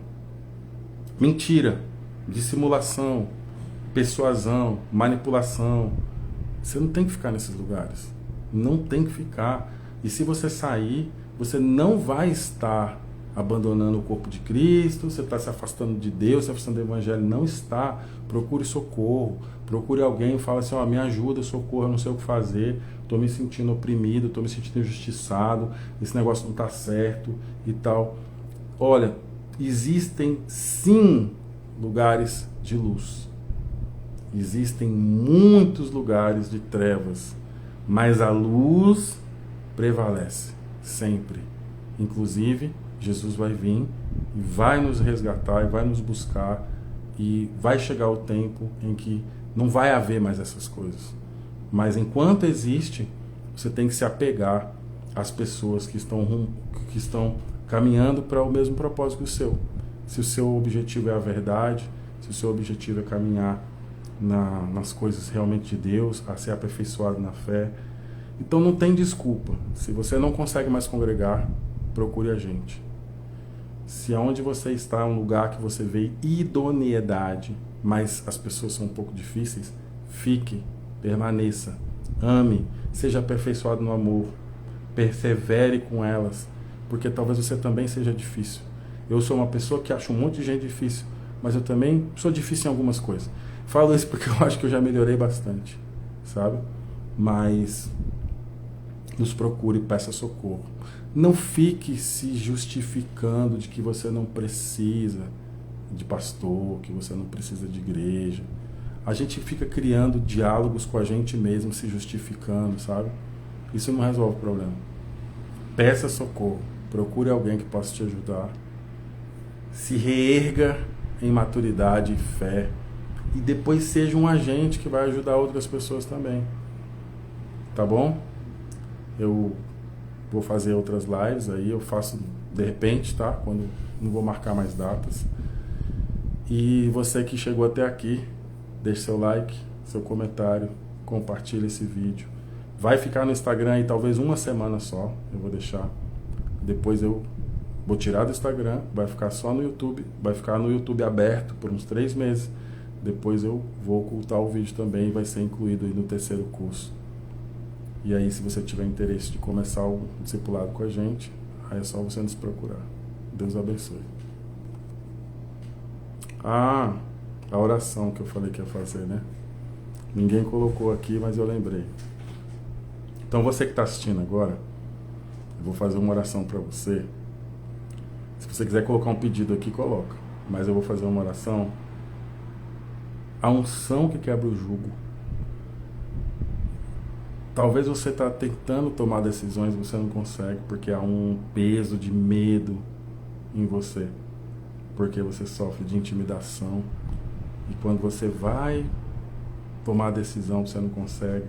mentira, dissimulação, persuasão, manipulação, você não tem que ficar nesses lugares. Não tem que ficar. E se você sair, você não vai estar abandonando o corpo de Cristo, você está se afastando de Deus, se afastando do Evangelho. Não está. Procure socorro. Procure alguém e fala assim, me ajuda, socorro, eu não sei o que fazer, estou me sentindo oprimido, estou me sentindo injustiçado, esse negócio não está certo e tal. Olha, existem sim lugares de luz. Existem muitos lugares de trevas, mas a luz prevalece sempre. Inclusive, Jesus vai vir e vai nos resgatar e vai nos buscar e vai chegar o tempo em que não vai haver mais essas coisas. Mas enquanto existe, você tem que se apegar às pessoas que estão caminhando para o mesmo propósito que o seu. Se o seu objetivo é a verdade, se o seu objetivo é caminhar nas coisas realmente de Deus, a ser aperfeiçoado na fé, então não tem desculpa. Se você não consegue mais congregar, procure a gente. Se aonde você está é um lugar que você vê idoneidade, mas as pessoas são um pouco difíceis, fique, permaneça, ame, seja aperfeiçoado no amor, persevere com elas, porque talvez você também seja difícil. Eu sou uma pessoa que acha um monte de gente difícil, mas eu também sou difícil em algumas coisas. Falo isso porque eu acho que eu já melhorei bastante, sabe? Mas nos procure e peça socorro. Não fique se justificando de que você não precisa de pastor, que você não precisa de igreja. A gente fica criando diálogos com a gente mesmo, se justificando, sabe? Isso não resolve o problema. Peça socorro, procure alguém que possa te ajudar. Se reerga em maturidade e fé. E depois seja um agente que vai ajudar outras pessoas também. Tá bom? Eu vou fazer outras lives aí, eu faço de repente, tá? Quando não vou marcar mais datas. E você que chegou até aqui, deixe seu like, seu comentário, compartilhe esse vídeo. Vai ficar no Instagram aí talvez uma semana só, eu vou deixar. Depois eu vou tirar do Instagram, vai ficar só no YouTube, vai ficar no YouTube aberto por uns 3 meses. Depois eu vou ocultar o vídeo também e vai ser incluído aí no 3º curso. E aí, se você tiver interesse de começar o discipulado com a gente, aí é só você nos procurar. Deus abençoe. A oração que eu falei que ia fazer, né? Ninguém colocou aqui, mas eu lembrei. Então, você que está assistindo agora, eu vou fazer uma oração para você. Se você quiser colocar um pedido aqui, coloca. Mas eu vou fazer uma oração. A unção que quebra o jugo. Talvez você está tentando tomar decisões e você não consegue, porque há um peso de medo em você. Porque você sofre de intimidação. E quando você vai tomar a decisão, você não consegue.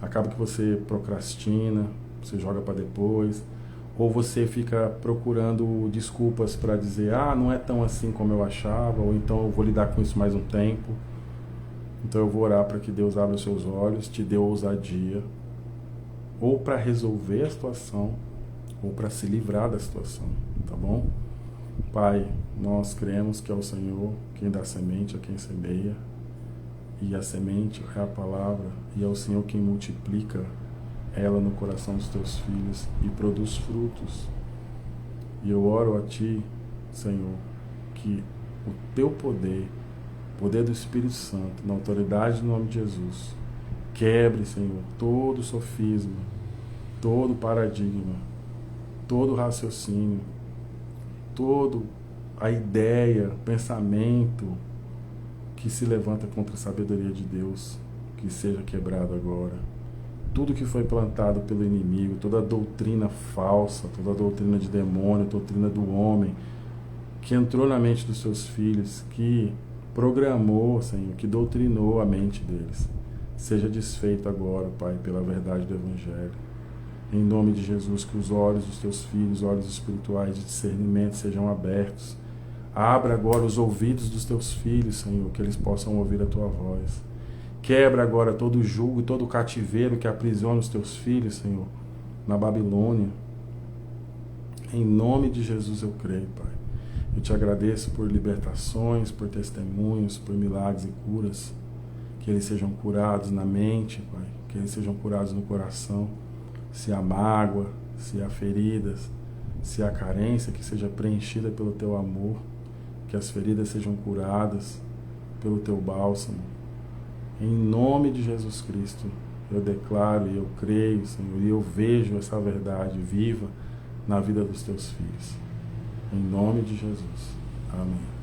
Acaba que você procrastina, você joga para depois. Ou você fica procurando desculpas para dizer, não é tão assim como eu achava, ou então eu vou lidar com isso mais um tempo. Então eu vou orar para que Deus abra os seus olhos, te dê ousadia, ou para resolver a situação, ou para se livrar da situação, tá bom? Pai, nós cremos que é o Senhor quem dá semente a quem semeia, e a semente é a palavra, e é o Senhor quem multiplica ela no coração dos teus filhos e produz frutos. E eu oro a Ti, Senhor, que o Teu poder, o poder do Espírito Santo, na autoridade do nome de Jesus, quebre, Senhor, todo sofisma, todo paradigma, todo raciocínio, toda a ideia, pensamento que se levanta contra a sabedoria de Deus, que seja quebrado agora. Tudo que foi plantado pelo inimigo, toda a doutrina falsa, toda a doutrina de demônio, doutrina do homem, que entrou na mente dos seus filhos, que programou, Senhor, que doutrinou a mente deles, seja desfeito agora, Pai, pela verdade do Evangelho. Em nome de Jesus, que os olhos dos teus filhos, olhos espirituais de discernimento, sejam abertos. Abra agora os ouvidos dos teus filhos, Senhor, que eles possam ouvir a tua voz. Quebra agora todo o jugo, todo o cativeiro que aprisiona os teus filhos, Senhor, na Babilônia. Em nome de Jesus eu creio, Pai. Eu te agradeço por libertações, por testemunhos, por milagres e curas. Que eles sejam curados na mente, Pai. Que eles sejam curados no coração. Se há mágoa, se há feridas, se há carência, que seja preenchida pelo teu amor. Que as feridas sejam curadas pelo teu bálsamo. Em nome de Jesus Cristo, eu declaro e eu creio, Senhor, e eu vejo essa verdade viva na vida dos teus filhos. Em nome de Jesus. Amém.